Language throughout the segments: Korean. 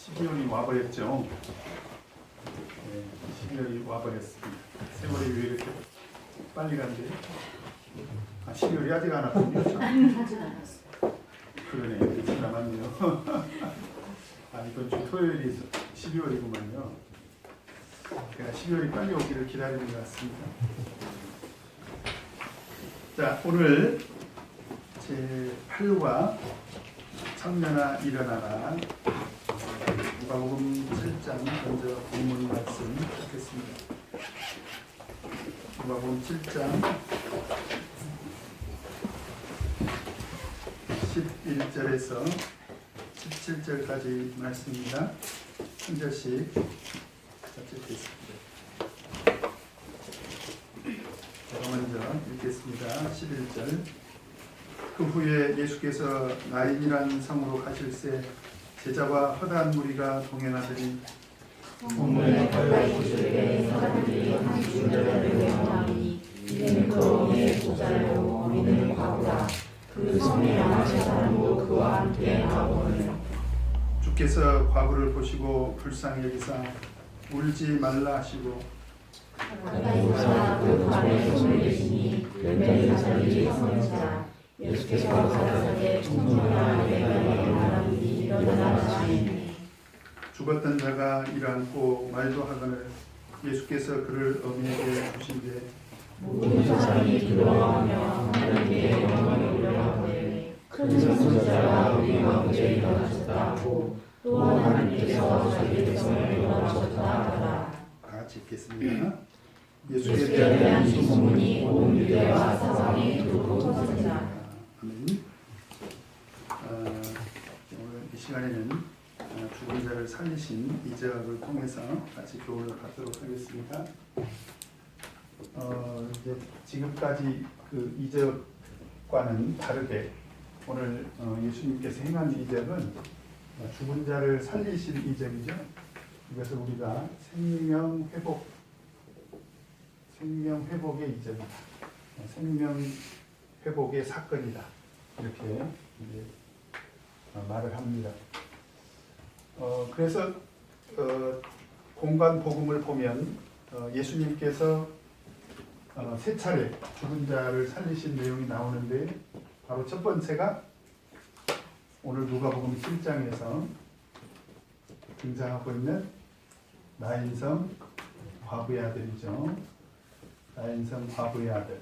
12월이 와버렸죠. 네, 12월이 와버렸습니다. 세월이 왜 이렇게 빨리 간대요? 12월이 아직 안 왔군요. 아직 안 왔어요. 그러네요. 며칠 남았네요. 이번 주 토요일이 12월이구만요. 제가 12월이 빨리 오기를 기다리는 것 같습니다. 자, 오늘 제8과 청년아 일어나라, 누가복음 7장 먼저 본문 말씀 듣겠습니다. 누가복음 7장 11절에서 17절까지 말씀입니다. 한 절씩 읽겠습니다. 제가 먼저 읽겠습니다. 11절. 그 후에 예수께서 나인이라는 성으로 가실새 제자와 허다한 무리가 동행하더니 동문에 걸려 있으되 사람들이 한 주를 외워하니 이는 그 어미의 보좌요 우리는 과부다. 그 성에 양아치 사람도 그와 함께 나오거늘. 주께서 과부를 보시고 불쌍히 여기사 울지 말라 하시고 하나님과 그 발에 손을 대시니 열매를 살리기 성자 예수께서 가라사대 청년아 내가 일어나니 일어나라 하시니 죽었던 자가 일어났고 말도 하거늘 예수께서 그를 어미에게 주신대 모든 사람이 두려워하며 하나님께 영광을 올려가되 큰 선지자가 우리 가운데 일어나셨다고 또 하나님께서 자기 백성을 일어나셨다 하더라. 같이 읽겠습니다. 예수에 대한 소문이 온 유대와 사방에 돌고 터지자. 아멘. 오늘 이 시간에는 죽은 자를 살리신 이적을 통해서 같이 교훈을 받도록 하겠습니다. 이제 지금까지 그 이적과는 다르게 오늘 예수님께서 행한 이적은 죽은 자를 살리신 이적이죠. 이것을 우리가 생명 회복의 이적이다. 생명 회복의 사건이다. 이렇게 이제 말을 합니다. 그래서 공간 복음을 보면 예수님께서 세 차례 죽은 자를 살리신 내용이 나오는데 바로 첫 번째가 오늘 누가복음 7장에서 등장하고 있는 나인성 과부의 아들이죠. 나인성 과부의 아들.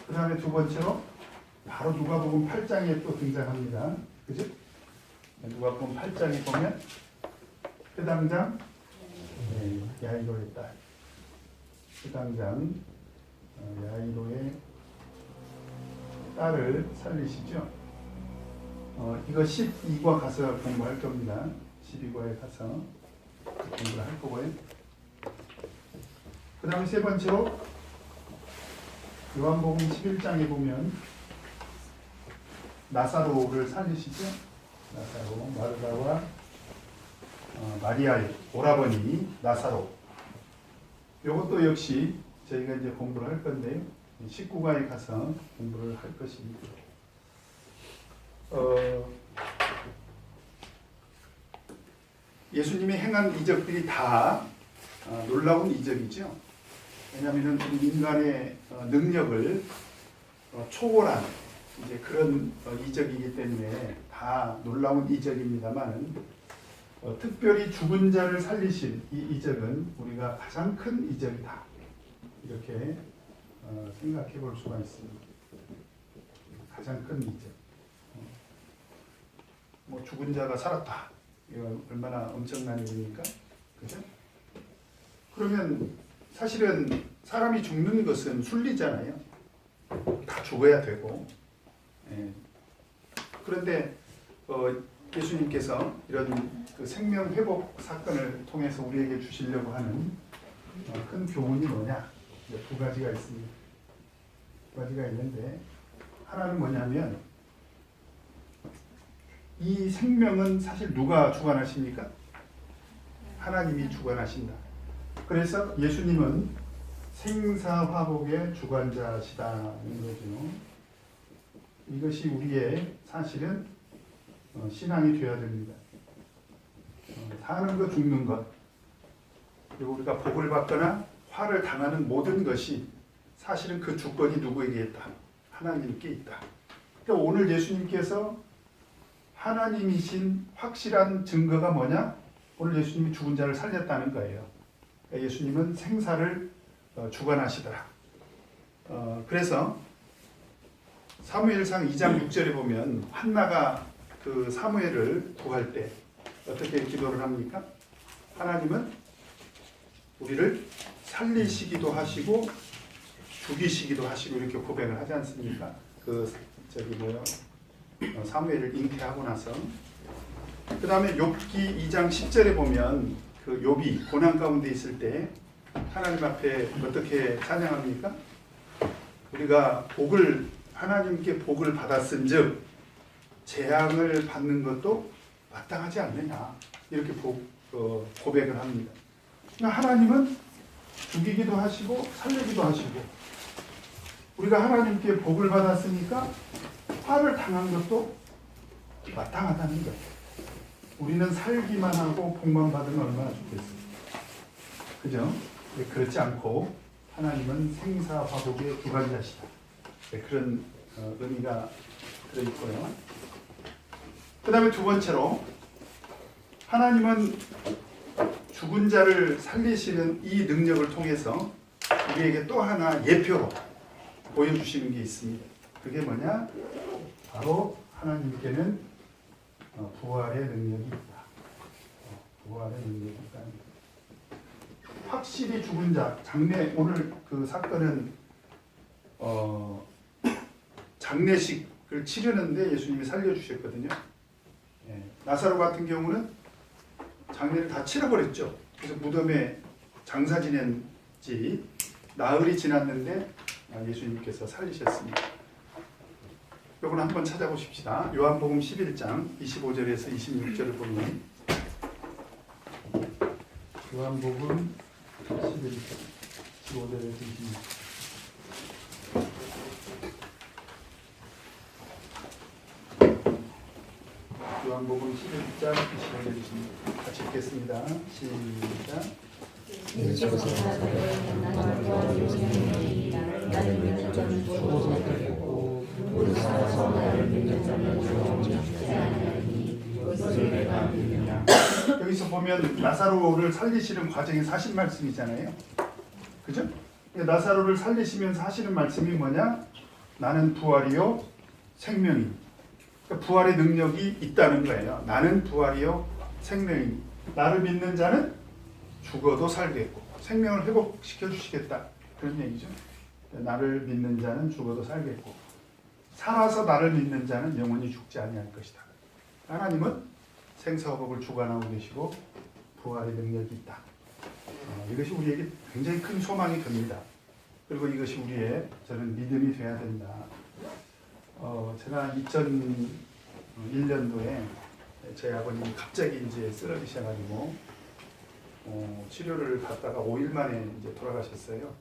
그 다음에 두 번째로 바로 누가복음 8장에 또 등장합니다. 그죠? 누가복음 8장에 보면 회당장 야이로의 딸. 회당장 야이로의 딸을 살리시죠. 이거 12과 가서 공부할 겁니다. 12과에 가서 공부를 할 거고요. 그 다음에 세 번째로 요한복음 11장에 보면 나사로를 살리시죠. 나사로, 마르다와 마리아의 오라버니 나사로. 이것도 역시 저희가 이제 공부를 할 건데요. 19과에 가서 공부를 할 것입니다. 예수님이 행한 이적들이 다 놀라운 이적이죠. 왜냐하면 인간의 능력을 초월한 이제 그런 이적이기 때문에 다 놀라운 이적입니다만 특별히 죽은 자를 살리신 이 이적은 우리가 가장 큰 이적이다. 이렇게 생각해 볼 수가 있습니다. 가장 큰 이적. 뭐 죽은 자가 살았다. 이거 얼마나 엄청난 일입니까? 그죠? 그러면 사실은 사람이 죽는 것은 순리잖아요. 다 죽어야 되고. 그런데 예수님께서 이런 그 생명 회복 사건을 통해서 우리에게 주시려고 하는 큰 교훈이 뭐냐? 두 가지가 있습니다. 두 가지가 있는데 하나는 뭐냐면 이 생명은 사실 누가 주관하십니까? 하나님이 주관하신다. 그래서 예수님은 생사화복의 주관자시다는 거죠. 이것이 우리의 사실은 신앙이 되어야 됩니다. 사는 것, 죽는 것, 그리고 우리가 복을 받거나 화를 당하는 모든 것이 사실은 그 주권이 누구에게 있다? 하나님께 있다. 그러니까 오늘 예수님께서 하나님이신 확실한 증거가 뭐냐? 오늘 예수님이 죽은 자를 살렸다는 거예요. 그러니까 예수님은 생사를 주관하시더라. 그래서 사무엘상 2장 6절에 보면 한나가 그 사무엘을 구할 때 어떻게 기도를 합니까? 하나님은 우리를 살리시기도 하시고 죽이시기도 하시고 이렇게 고백을 하지 않습니까? 사무엘을 잉태하고 나서 그 다음에 욥기 2장 10절에 보면 그 욥이 고난 가운데 있을 때 하나님 앞에 어떻게 찬양합니까? 우리가 하나님께 복을 받았은즉 재앙을 받는 것도 마땅하지 않느냐 이렇게 고백을 합니다. 그러니까 하나님은 죽이기도 하시고 살리기도 하시고 우리가 하나님께 복을 받았으니까 화를 당한 것도 마땅하다는 거예요. 우리는 살기만 하고 복만 받으면 얼마나 좋겠어요. 그죠? 그렇지 않고 하나님은 생사화복의 주관자시다. 그런 의미가 들어있고요. 그 다음에 두 번째로 하나님은 죽은 자를 살리시는 이 능력을 통해서 우리에게 또 하나 예표로 보여주시는 게 있습니다. 그게 뭐냐? 바로 하나님께는 부활의 능력이 있다. 부활의 능력이 있다. 확실히 죽은 자, 오늘 그 사건은 장례식을 치르는데 예수님이 살려주셨거든요. 나사로 같은 경우는 장례를 다 치러버렸죠. 그래서 무덤에 장사 지낸 지 나흘이 지났는데 예수님께서 살리셨습니다. 이건 한번 찾아보십시다. 요한복음 11장 25절에서 26절을 보면 요한복음 11장 25절에서 26절 요한복음 11장 25절입니다. 같이 읽겠습니다. 시작. 예수께서 나를 나를 믿는 자는 죽어도 되고 무릇 살아서 나를 믿는 자는 죽어도 죽지 아니하니 이것을 내가 믿느냐. 여기서 보면 나사로를 살리시는 과정의 사실 말씀이잖아요. 그죠? 나사로를 살리시면서 하시는 말씀이 뭐냐? 나는 부활이요 생명이. 그러니까 부활의 능력이 있다는 거예요. 나는 부활이요 생명이. 나를 믿는 자는 죽어도 살겠고 생명을 회복시켜 주시겠다. 그런 얘기죠. 나를 믿는 자는 죽어도 살겠고 살아서 나를 믿는 자는 영원히 죽지 아니할 것이다. 하나님은 생사화복을 주관하고 계시고 부활의 능력이 있다. 이것이 우리에게 굉장히 큰 소망이 됩니다. 그리고 이것이 우리의 저는 믿음이 돼야 된다. 제가 2001년도에 제 아버님이 갑자기 이제 쓰러지셔가지고 치료를 받다가 5일 만에 이제 돌아가셨어요.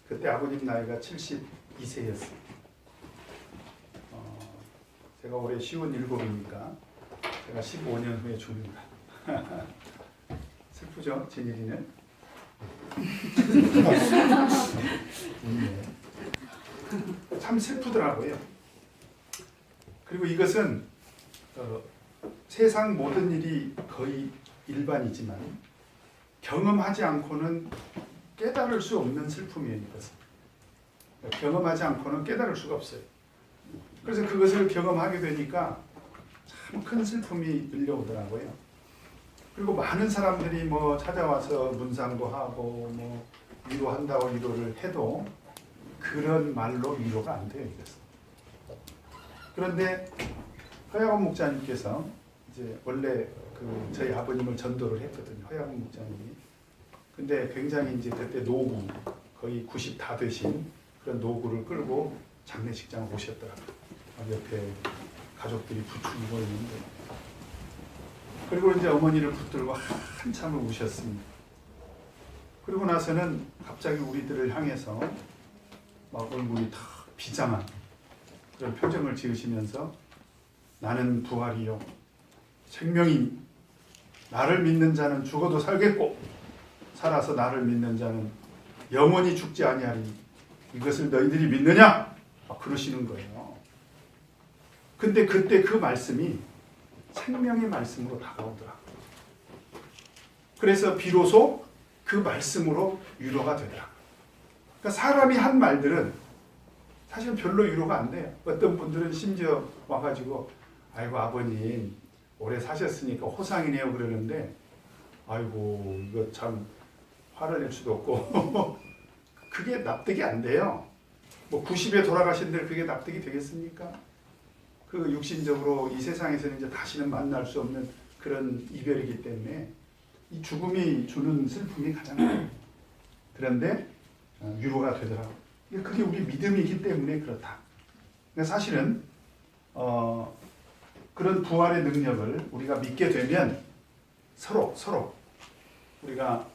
그때 아버님 나이가 72세였어요. 제가 올해 57이니까 제가 15년 후에 죽는다. 슬프죠? 제 일이는. 참 슬프더라고요. 그리고 이것은 세상 모든 일이 거의 일반이지만 경험하지 않고는 깨달을 수 없는 슬픔이에요. 이것은. 경험하지 않고는 깨달을 수가 없어요. 그래서 그것을 경험하게 되니까 참 큰 슬픔이 밀려오더라고요. 그리고 많은 사람들이 뭐 찾아와서 문상도 하고 뭐 위로한다고 위로를 해도 그런 말로 위로가 안 돼요. 이것은. 그런데 허야곤 목사님께서 이제 원래 저희 아버님을 전도를 했거든요. 허야곤 목사님이. 근데 굉장히 이제 그때 노구 거의 90 다 되신 그런 노구를 끌고 장례식장을 오셨더라고요. 옆에 가족들이 부추기고 있는데. 그리고 이제 어머니를 붙들고 한참을 우셨습니다. 그리고 나서는 갑자기 우리들을 향해서 막 얼굴이 다 비장한 그런 표정을 지으시면서 나는 부활이요 생명이니 나를 믿는 자는 죽어도 살겠고 살아서 나를 믿는 자는 영원히 죽지 아니하리니 이것을 너희들이 믿느냐? 그러시는 거예요. 근데 그때 그 말씀이 생명의 말씀으로 다가오더라. 그래서 비로소 그 말씀으로 위로가 되더라. 그러니까 사람이 한 말들은 사실 별로 위로가 안 돼요. 어떤 분들은 심지어 와가지고 아이고 아버님 오래 사셨으니까 호상이네요 그러는데 아이고 이거 참 화를 낼 수도 없고 그게 납득이 안 돼요. 뭐 90에 돌아가신들 그게 납득이 되겠습니까? 그 육신적으로 이 세상에서는 이제 다시는 만날 수 없는 그런 이별이기 때문에 이 죽음이 주는 슬픔이 가장 커요. 그런데 위로가 되더라고요. 그게 우리 믿음이기 때문에 그렇다. 그러니까 사실은 그런 부활의 능력을 우리가 믿게 되면 서로 우리가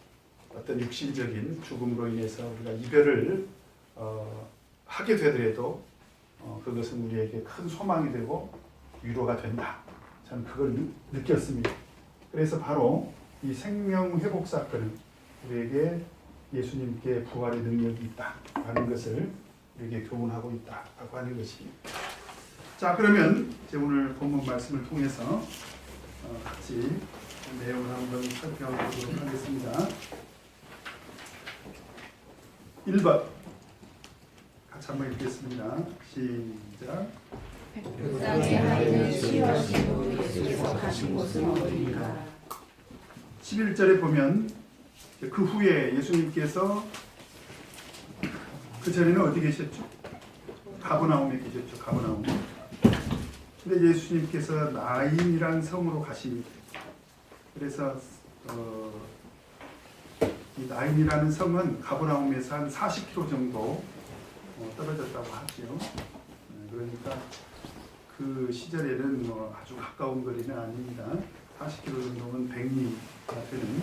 어떤 육신적인 죽음으로 인해서 우리가 이별을 하게 되더라도 그것은 우리에게 큰 소망이 되고 위로가 된다. 저는 그걸 느꼈습니다. 그래서 바로 이 생명 회복 사건은 우리에게 예수님께 부활의 능력이 있다라는 것을 우리에게 교훈하고 있다라고 하는 것입니다. 자, 그러면 이제 오늘 본문 말씀을 통해서 같이 내용을 한번 살펴보도록 하겠습니다. 1번 같이 한번 읽겠습니다. 시작. 백부장의 하인을 치유하시고 예수께서 가신 곳은 어디인가? 11절에 보면 그 후에 예수님께서 그 전에는 어디 계셨죠? 가버나움에 계셨죠. 가버나움. 근데 예수님께서 나인이라는 성으로 가십니다. 그래서 이 나인이라는 성은 가버나움에서 한 40km 정도 떨어졌다고 하죠. 그러니까 그 시절에는 뭐 아주 가까운 거리는 아닙니다. 40km 정도면 100리가 되는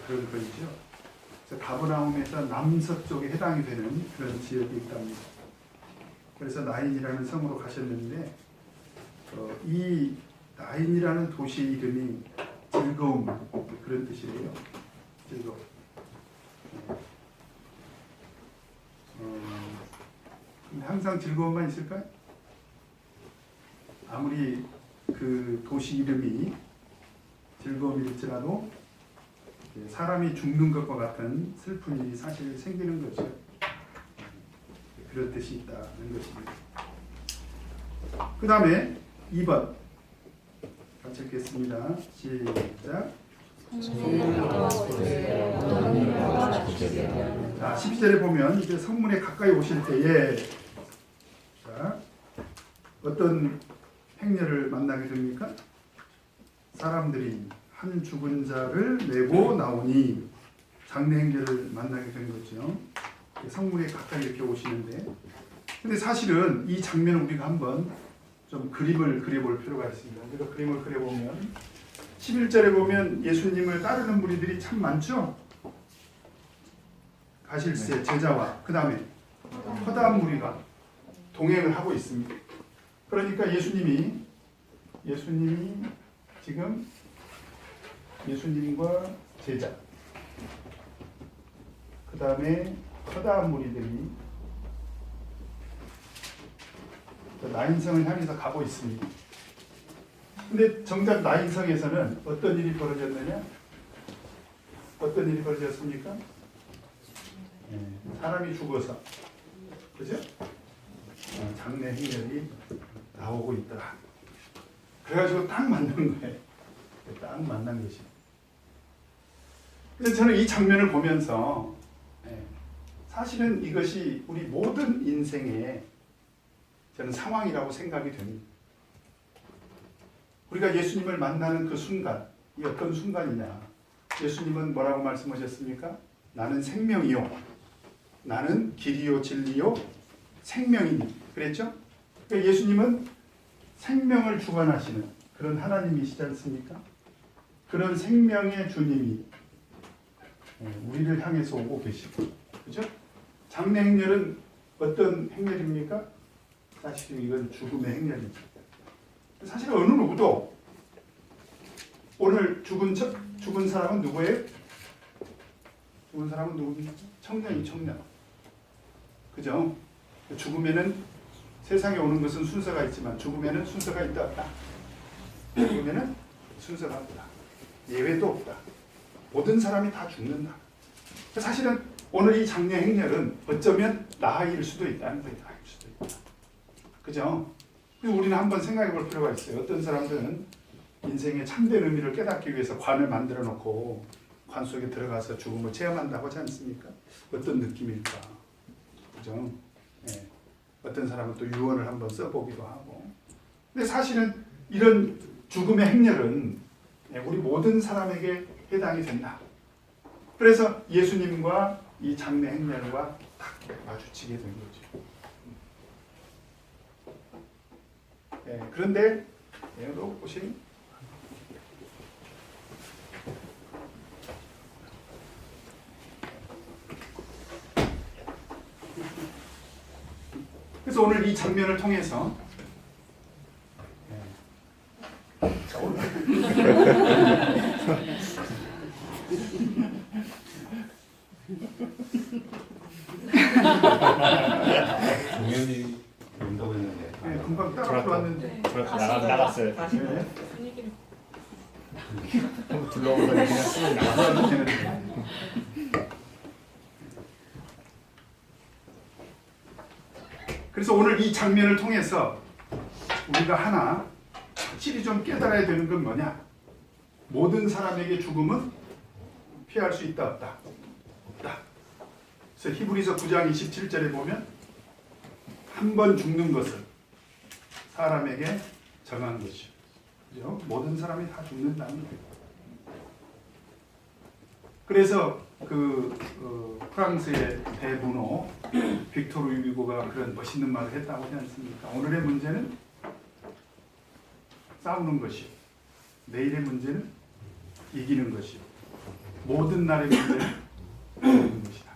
그런 거리죠. 그래서 가버나움에서 남서쪽에 해당이 되는 그런 지역이 있답니다. 그래서 나인이라는 성으로 가셨는데 이 나인이라는 도시 이름이 즐거움 그런 뜻이에요. 즐거움. 근데 항상 즐거움만 있을까요? 아무리 그 도시 이름이 즐거움일지라도 사람이 죽는 것과 같은 슬픈 일이 사실 생기는 거죠. 그런 뜻이 있다는 것입니다. 그 다음에 2번 같이 읽겠습니다. 시작. 자, 12절에 보면 이제 성문에 가까이 오실 때에 자, 어떤 행렬을 만나게 됩니까? 사람들이 한 죽은 자를 메고 나오니 장례 행렬을 만나게 된 거죠. 성문에 가까이 이렇게 오시는데, 근데 사실은 이 장면을 우리가 한번 좀 그림을 그려볼 필요가 있습니다. 우리가 그림을 그려보면 11절에 보면 예수님을 따르는 무리들이 참 많죠. 가실세 제자와 그 다음에 허다한 무리가 동행을 하고 있습니다. 그러니까 예수님이 지금 예수님과 제자 그 다음에 허다한 무리들이 나인성을 향해서 가고 있습니다. 근데 정작 나인성에서는 어떤 일이 벌어졌느냐? 어떤 일이 벌어졌습니까? 사람이 죽어서, 그죠? 장례 행렬이 나오고 있더라. 그래가지고 딱 만난 거예요. 딱 만난 것입니다. 그래서 저는 이 장면을 보면서 사실은 이것이 우리 모든 인생의 저는 상황이라고 생각이 됩니다. 우리가 예수님을 만나는 그 순간, 이 어떤 순간이냐? 예수님은 뭐라고 말씀하셨습니까? 나는 생명이요, 나는 길이요, 진리요, 생명이니. 그랬죠? 그러니까 예수님은 생명을 주관하시는 그런 하나님이시지 않습니까? 그런 생명의 주님이 우리를 향해서 오고 계시고, 그죠? 장례 행렬은 어떤 행렬입니까? 사실 이건 죽음의 행렬입니다. 사실 어느 누구도 오늘 죽은 사람은 누구예요? 죽은 사람은 누구입니까? 청년이 청년. 그죠? 죽음에는 세상에 오는 것은 순서가 있지만 죽음에는 순서가 있다 없다. 죽음에는 순서가 없다. 예외도 없다. 모든 사람이 다 죽는다. 사실은 오늘 이 장례 행렬은 어쩌면 나이일 수도 있다는 거예요. 나이일 수도 있다. 그죠? 그래서 우리는 한번 생각해 볼 필요가 있어요. 어떤 사람들은 인생의 참된 의미를 깨닫기 위해서 관을 만들어 놓고 관 속에 들어가서 죽음을 체험한다고 하지 않습니까? 어떤 느낌일까? 그죠? 네. 어떤 사람은 또 유언을 한번 써보기도 하고. 근데 사실은 이런 죽음의 행렬은 우리 모든 사람에게 해당이 된다. 그래서 예수님과 이 장례 행렬과 딱 마주치게 된 거죠. 그런데 여러분 보시면 그래서 오늘 이 장면을 통해서 공연이 온다고 했는데 금방 따라 들어왔는데 나갔어요. 네. 한번 둘러보더니 그냥 쓰면 나가서 그래서 오늘 이 장면을 통해서 우리가 하나 확실히 좀 깨달아야 되는 건 뭐냐? 모든 사람에게 죽음은 피할 수 있다 없다? 없다. 그래서 히브리서 9장 27절에 보면 한 번 죽는 것을 사람에게 정한 것이요. 그죠? 모든 사람이 다 죽는다는 거예요. 그래서 프랑스의 대문호 빅토르 유비고가 그런 멋있는 말을 했다고 하지 않습니까? 오늘의 문제는 싸우는 것이요. 내일의 문제는 이기는 것이요. 모든 날의 문제는 이기는 것이다.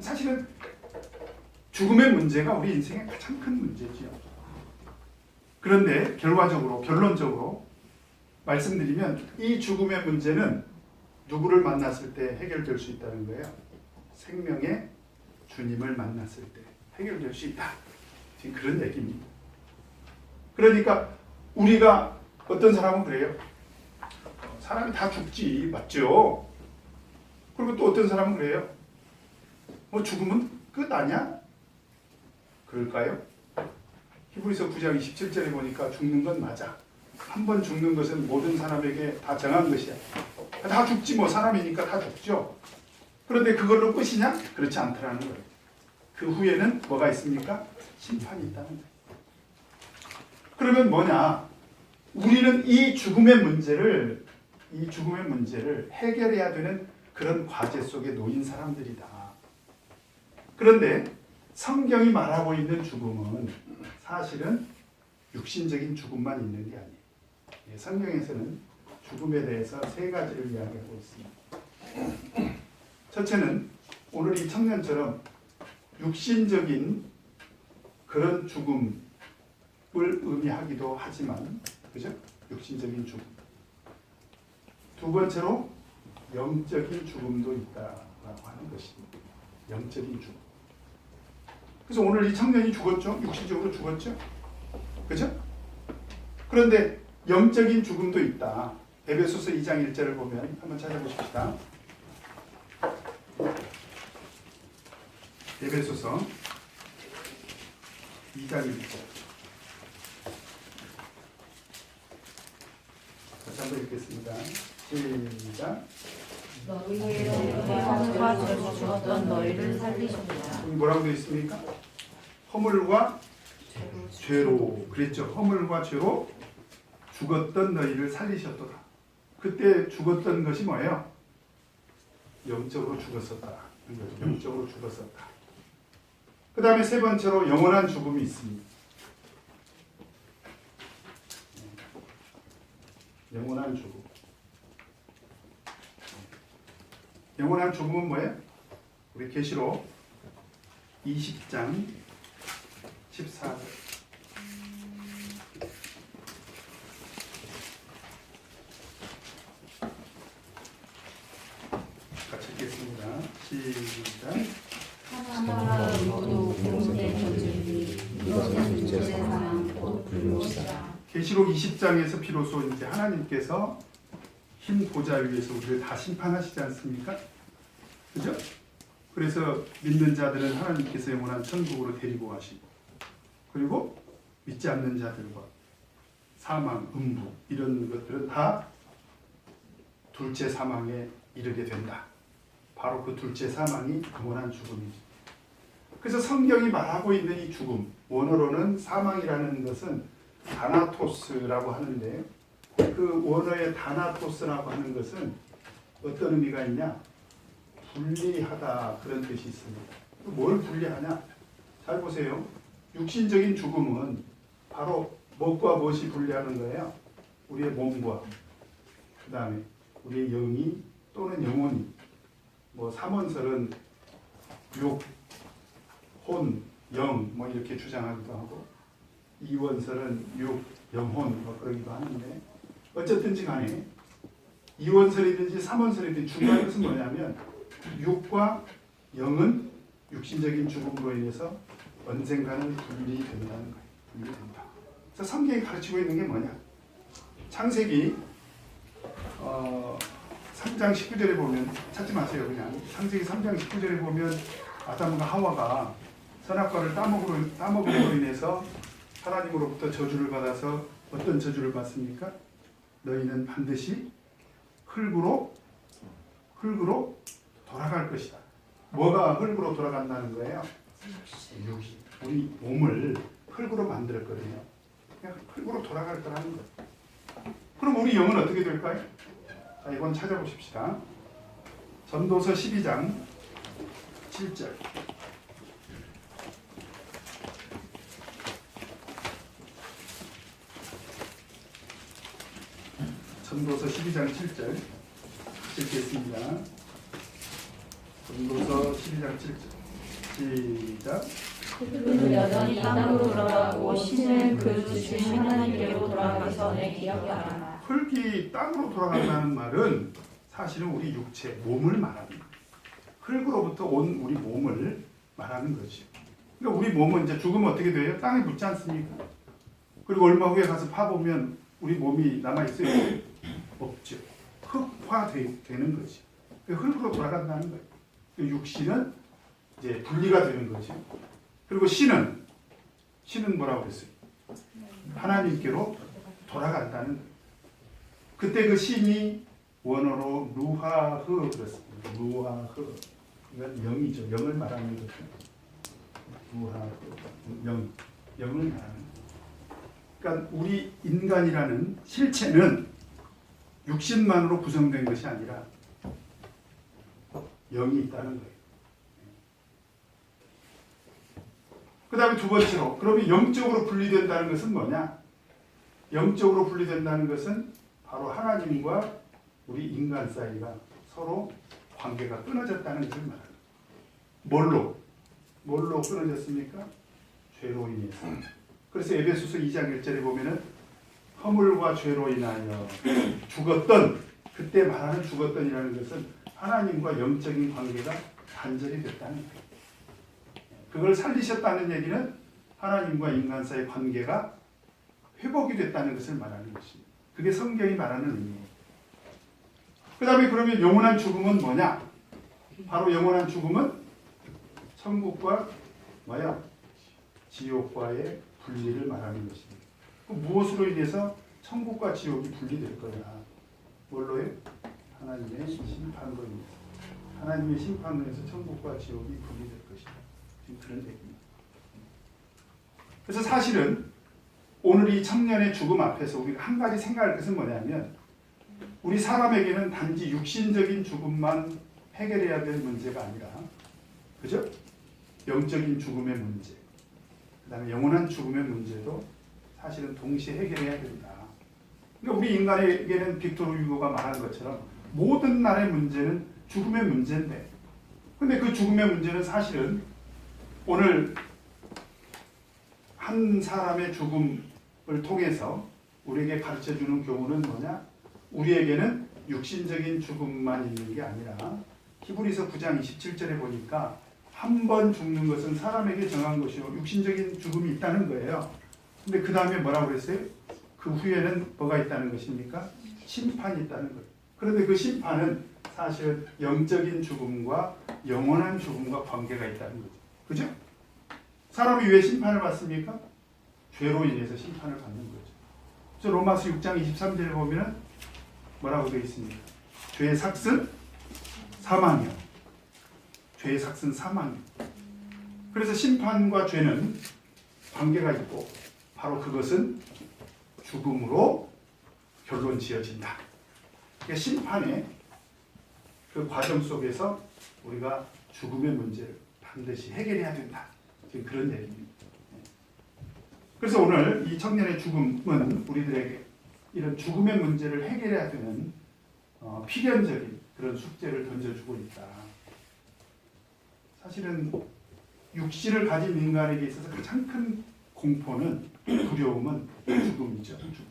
사실은 죽음의 문제가 우리 인생의 가장 큰 문제지요. 그런데 결론적으로 말씀드리면 이 죽음의 문제는 누구를 만났을 때 해결될 수 있다는 거예요. 생명의 주님을 만났을 때 해결될 수 있다. 지금 그런 얘기입니다. 그러니까 우리가 어떤 사람은 그래요. 사람이 다 죽지, 맞죠? 그리고 또 어떤 사람은 그래요. 죽음은 끝 아니야? 그럴까요? 히브리서 9장 27절에 보니까 죽는 건 맞아. 한 번 죽는 것은 모든 사람에게 다 정한 것이야. 다 죽지 뭐 사람이니까 다 죽죠. 그런데 그걸로 끝이냐? 그렇지 않더라는 거예요. 그 후에는 뭐가 있습니까? 심판이 있다는 거예요. 그러면 뭐냐? 우리는 이 죽음의 문제를 해결해야 되는 그런 과제 속에 놓인 사람들이다. 그런데 성경이 말하고 있는 죽음은 사실은 육신적인 죽음만 있는 게 아니에요. 성경에서는 죽음에 대해서 세 가지를 이야기하고 있습니다. 첫째는 오늘 이 청년처럼 육신적인 그런 죽음을 의미하기도 하지만, 그죠? 육신적인 죽음. 두 번째로 영적인 죽음도 있다라고 하는 것입니다. 영적인 죽음. 그래서 오늘 이 청년이 죽었죠? 육신적으로 죽었죠? 그죠? 그런데 영적인 죽음도 있다. 에베소서 2장 1절을 보면 한번 찾아보십시다. 에베소서 2장 1절. 다시 한번 읽겠습니다. 시작. 너희로 허물과 죄로 죽었던 너희를 살리셨다. 뭐라고 되어 있습니까? 허물과 죄로. 그랬죠. 허물과 죄로 죽었던 너희를 살리셨도다. 그때 죽었던 것이 뭐예요? 영적으로 죽었었다. 영적으로 죽었었다. 그 다음에 세 번째로 영원한 죽음이 있습니다. 영원한 죽음. 영원한 죽음은 뭐예요? 우리 계시록 20장 14절. 시작. 하나가 우리도 공대 저주리 이것은 둘째 사랑 곧 불못이다. 계시록 20장에서 비로소 이제 하나님께서 흰 보좌 위에서 우리를 다 심판하시지 않습니까? 그죠? 그래서 믿는 자들은 하나님께서 영원한 천국으로 데리고 가시고, 그리고 믿지 않는 자들과 사망, 음부 이런 것들은 다 둘째 사망에 이르게 된다. 바로 그 둘째 사망이 영원한 죽음이죠. 그래서 성경이 말하고 있는 이 죽음, 원어로는 사망이라는 것은 다나토스라고 하는데요. 그 원어의 다나토스라고 하는 것은 어떤 의미가 있냐? 분리하다, 그런 뜻이 있습니다. 뭘 분리하냐? 잘 보세요. 육신적인 죽음은 바로 무엇과 무엇이 분리하는 거예요? 우리의 몸과, 그 다음에 우리의 영이 또는 영혼이, 뭐 삼원설은 육, 혼, 영 뭐 이렇게 주장하기도 하고, 이원설은 육, 영혼 뭐 그러기도 하는데, 어쨌든지 간에 이원설이든지 삼원설이든지 중요한 것은 뭐냐면 육과 영은 육신적인 죽음으로 인해서 언젠가는 분리된다는 거예요. 분리된다. 그래서 성경이 가르치고 있는 게 뭐냐? 창세기 3장 19절에 보면, 찾지 마세요. 그냥 창세기 3장 19절에 보면 아담과 하와가 선악과를 따먹음으로 인해서 하나님으로부터 저주를 받아서 어떤 저주를 받습니까? 너희는 반드시 흙으로 돌아갈 것이다. 뭐가 흙으로 돌아간다는 거예요? 육신. 우리 몸을 흙으로 만들었거든요. 그냥 흙으로 돌아갈 거라는 거예요. 그럼 우리 영은 어떻게 될까요? 자, 이건 찾아보십시다. 전도서 12장 7절. 전도서 12장 7절 읽겠습니다. 전도서 12장 7절 시작. 그는 여전히 땅으로 돌아가고 신을 그 주신 하나님께로 돌아가서 내 기억하라. 흙이 땅으로 돌아간다는 말은 사실은 우리 육체, 몸을 말합니다. 흙으로부터 온 우리 몸을 말하는 거죠. 그러니까 우리 몸은 이제 죽으면 어떻게 돼요? 땅에 묻지 않습니까? 그리고 얼마 후에 가서 파보면 우리 몸이 남아있어요? 없죠. 흙화되는 거죠. 흙으로 돌아간다는 거예요. 육신은 이제 분리가 되는 거죠. 그리고 신은 뭐라고 그랬어요? 하나님께로 돌아간다는 거예요. 그때 그 신이 원어로 루하흐 그랬습니다. 루하흐. 이건 영이죠. 영을 말하는 거죠. 루하흐. 영을 말하는 거예요. 그러니까 우리 인간이라는 실체는 육신만으로 구성된 것이 아니라 영이 있다는 거예요. 그 다음에 두 번째로, 그러면 영적으로 분리된다는 것은 뭐냐? 영적으로 분리된다는 것은 바로 하나님과 우리 인간 사이가 서로 관계가 끊어졌다는 것을 말합니다. 뭘로 끊어졌습니까? 죄로 인해서. 그래서 에베소서 2장 1절에 보면은 허물과 죄로 인하여 죽었던, 그때 말하는 죽었던이라는 것은 하나님과 영적인 관계가 단절이 됐다는 거예요. 그걸 살리셨다는 얘기는 하나님과 인간 사이의 관계가 회복이 됐다는 것을 말하는 것입니다. 그게 성경이 말하는 의미예요. 그 다음에 그러면 영원한 죽음은 뭐냐? 바로 영원한 죽음은 천국과 뭐야? 지옥과의 분리를 말하는 것입니다. 무엇으로 인해서 천국과 지옥이 분리될 거냐? 뭘로요? 하나님의 심판으로 인해서. 하나님의 심판으로 인해서 천국과 지옥이 분리될 것이다. 지금 그런 얘기입니다. 그래서 사실은 오늘 이 청년의 죽음 앞에서 우리가 한 가지 생각할 것은 뭐냐면, 우리 사람에게는 단지 육신적인 죽음만 해결해야 될 문제가 아니라, 그죠? 영적인 죽음의 문제, 그 다음에 영원한 죽음의 문제도 사실은 동시에 해결해야 된다. 그러니까 우리 인간에게는 빅토르 유고가 말한 것처럼 모든 날의 문제는 죽음의 문제인데, 근데 그 죽음의 문제는 사실은 오늘 한 사람의 죽음을 통해서 우리에게 가르쳐주는 교훈은 뭐냐? 우리에게는 육신적인 죽음만 있는 게 아니라 히브리서 9장 27절에 보니까 한 번 죽는 것은 사람에게 정한 것이요 육신적인 죽음이 있다는 거예요. 근데 그 다음에 뭐라고 그랬어요? 그 후에는 뭐가 있다는 것입니까? 심판이 있다는 거예요. 그런데 그 심판은 사실 영적인 죽음과 영원한 죽음과 관계가 있다는 거죠. 그죠? 사람이 왜 심판을 받습니까? 죄로 인해서 심판을 받는 거죠. 그래서 로마서 6장 23절에 보면 뭐라고 되어 있습니까? 죄의 삭은 사망이요. 죄의 삭은 사망이요. 그래서 심판과 죄는 관계가 있고 바로 그것은 죽음으로 결론 지어진다. 그러니까 심판의 그 과정 속에서 우리가 죽음의 문제를 반드시 해결해야 된다. 지금 그런 얘기입니다. 그래서 오늘 이 청년의 죽음은 우리들에게 이런 죽음의 문제를 해결해야 되는 필연적인 그런 숙제를 던져주고 있다. 사실은 육신을 가진 인간에게 있어서 가장 큰 공포는 두려움은 죽음이죠. 죽음.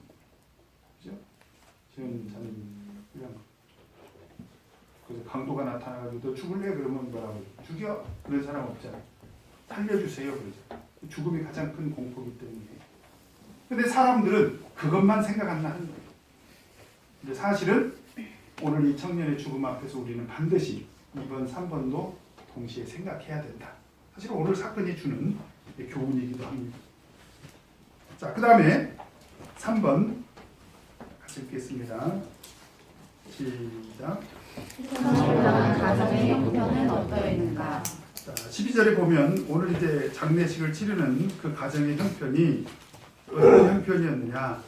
그죠? 지금 저는 그냥 그래서 강도가 나타나가지고 너 죽을래? 그러면 뭐라고 죽여? 그런 사람 없잖아요. 살려주세요. 그러죠. 죽음이 가장 큰 공포이기 때문에. 근데 사람들은 그것만 생각 안 나는 거예요. 근데 사실은 오늘 이 청년의 죽음 앞에서 우리는 반드시 2번, 3번도 동시에 생각해야 된다. 사실 오늘 사건이 주는 교훈이기도 합니다. 자, 그 다음에 3번 같이 읽겠습니다. 시작. 가정의 형편은 어떠했는가? 자, 12절에 보면 오늘 이제 장례식을 치르는 그 가정의 형편이 어떤 형편이었느냐?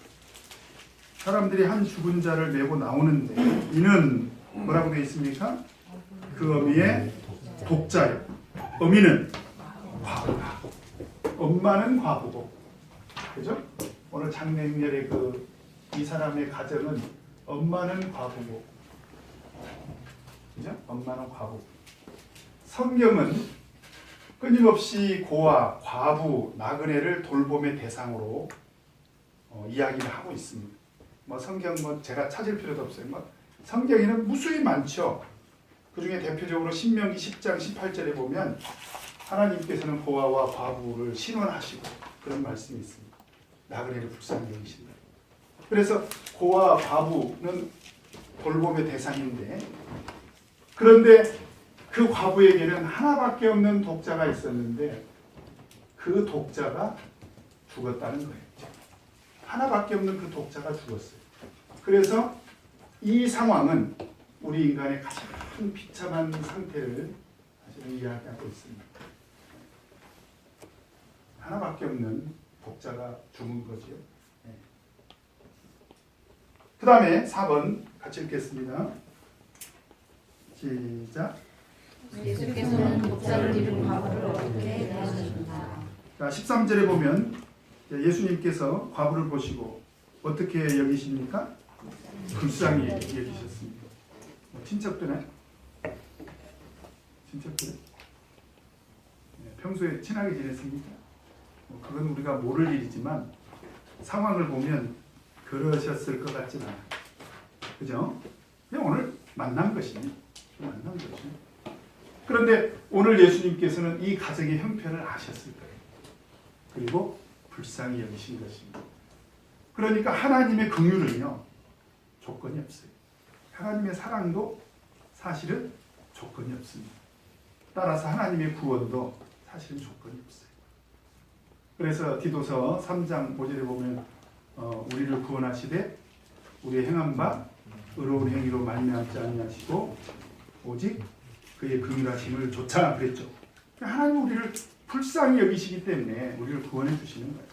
사람들이 한 죽은 자를 메고 나오는데 이는 뭐라고 되어 있습니까? 그 어미의 독자요. 어미는 과부다. 엄마는 과부고, 그죠? 오늘 장례식날의 이 사람의 가정은 엄마는 과부고, 그죠? 엄마는 과부. 성경은 끊임없이 고아, 과부, 나그네를 돌봄의 대상으로 이야기를 하고 있습니다. 성경 제가 찾을 필요도 없어요. 성경에는 무수히 많죠. 그 중에 대표적으로 신명기 10장 18절에 보면 하나님께서는 고아와 과부를 신원하시고 그런 말씀이 있습니다. 나그네를 불쌍히 여기신다. 그래서 고아, 과부는 돌봄의 대상인데, 그런데 그 과부에게는 하나밖에 없는 독자가 있었는데 그 독자가 죽었다는 거예요. 하나밖에 없는 그 독자가 죽었어요. 그래서 이 상황은 우리 인간의 가장 비참한 상태를 사실은 이야기하고 있습니다. 하나밖에 없는 독자가 죽은 거죠. 네. 그 다음에 4번 같이 읽겠습니다. 시작. 예수께서는 독자를 잃은 과부를 어떻게 대하셨는가? 자, 13절에 보면 예수님께서 과부를 보시고 어떻게 여기십니까? 불쌍히 여기셨습니다. 친척들네? 친척들? 평소에 친하게 지냈습니까? 그건 우리가 모를 일이지만 상황을 보면 그러셨을 것 같지는 않아요. 그죠? 그냥 오늘 만난 것이니 만난 것이니. 그런데 오늘 예수님께서는 이 가정의 형편을 아셨을 거예요. 그리고 불쌍히 여기신 것입니다. 그러니까 하나님의 긍휼은요 조건이 없어요. 하나님의 사랑도 사실은 조건이 없습니다. 따라서 하나님의 구원도 사실은 조건이 없어요. 그래서 디도서 3장 5절에 보면 우리를 구원하시되 우리의 행한 바 의로운 행위로 말미암지 아니하시고 오직 그의 긍휼하심을 조차 그랬죠. 하나님 우리를 불쌍히 여기시기 때문에 우리를 구원해 주시는 거예요.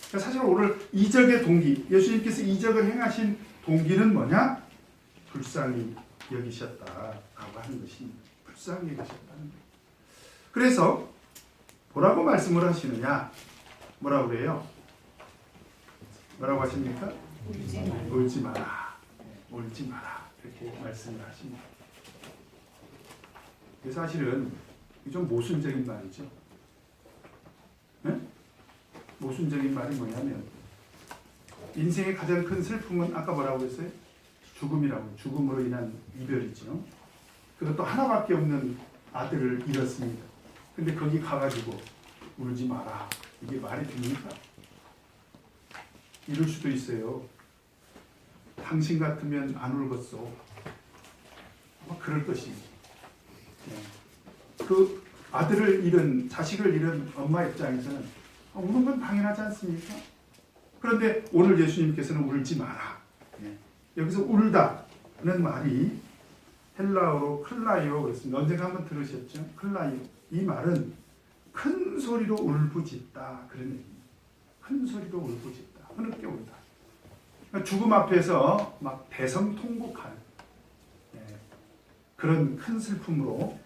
그러니까 사실 오늘 이적의 동기, 예수님께서 이적을 행하신 동기는 뭐냐? 불쌍히 여기셨다라고 하는 것입니다. 불쌍히 여기셨다는 거예요. 그래서 뭐라고 말씀을 하시느냐? 뭐라고 그래요? 뭐라고 하십니까? 울지 마라. 울지 마라. 이렇게 말씀을 하십니다. 사실은 좀 모순적인 말이죠. 네? 모순적인 말이 뭐냐면 인생의 가장 큰 슬픔은 아까 뭐라고 했어요? 죽음이라고. 죽음으로 인한 이별이죠. 그것도 하나밖에 없는 아들을 잃었습니다. 근데 거기 가가지고 울지 마라. 이게 말이 됩니까? 이럴 수도 있어요. 당신 같으면 안 울겠소. 그럴 것이지. 그 아들을 잃은, 자식을 잃은 엄마 입장에서는 우는 건 당연하지 않습니까? 그런데 오늘 예수님께서는 울지 마라. 여기서 울다는 말이 헬라어로 클라이오 그랬습니다. 언젠가 한번 들으셨죠? 클라이오. 이 말은 큰 소리로 울부짖다 그런 얘기입니다. 큰 소리로 울부짖다. 흐느껴 울다. 그러니까 죽음 앞에서 막 대성통곡하는 그런 큰 슬픔으로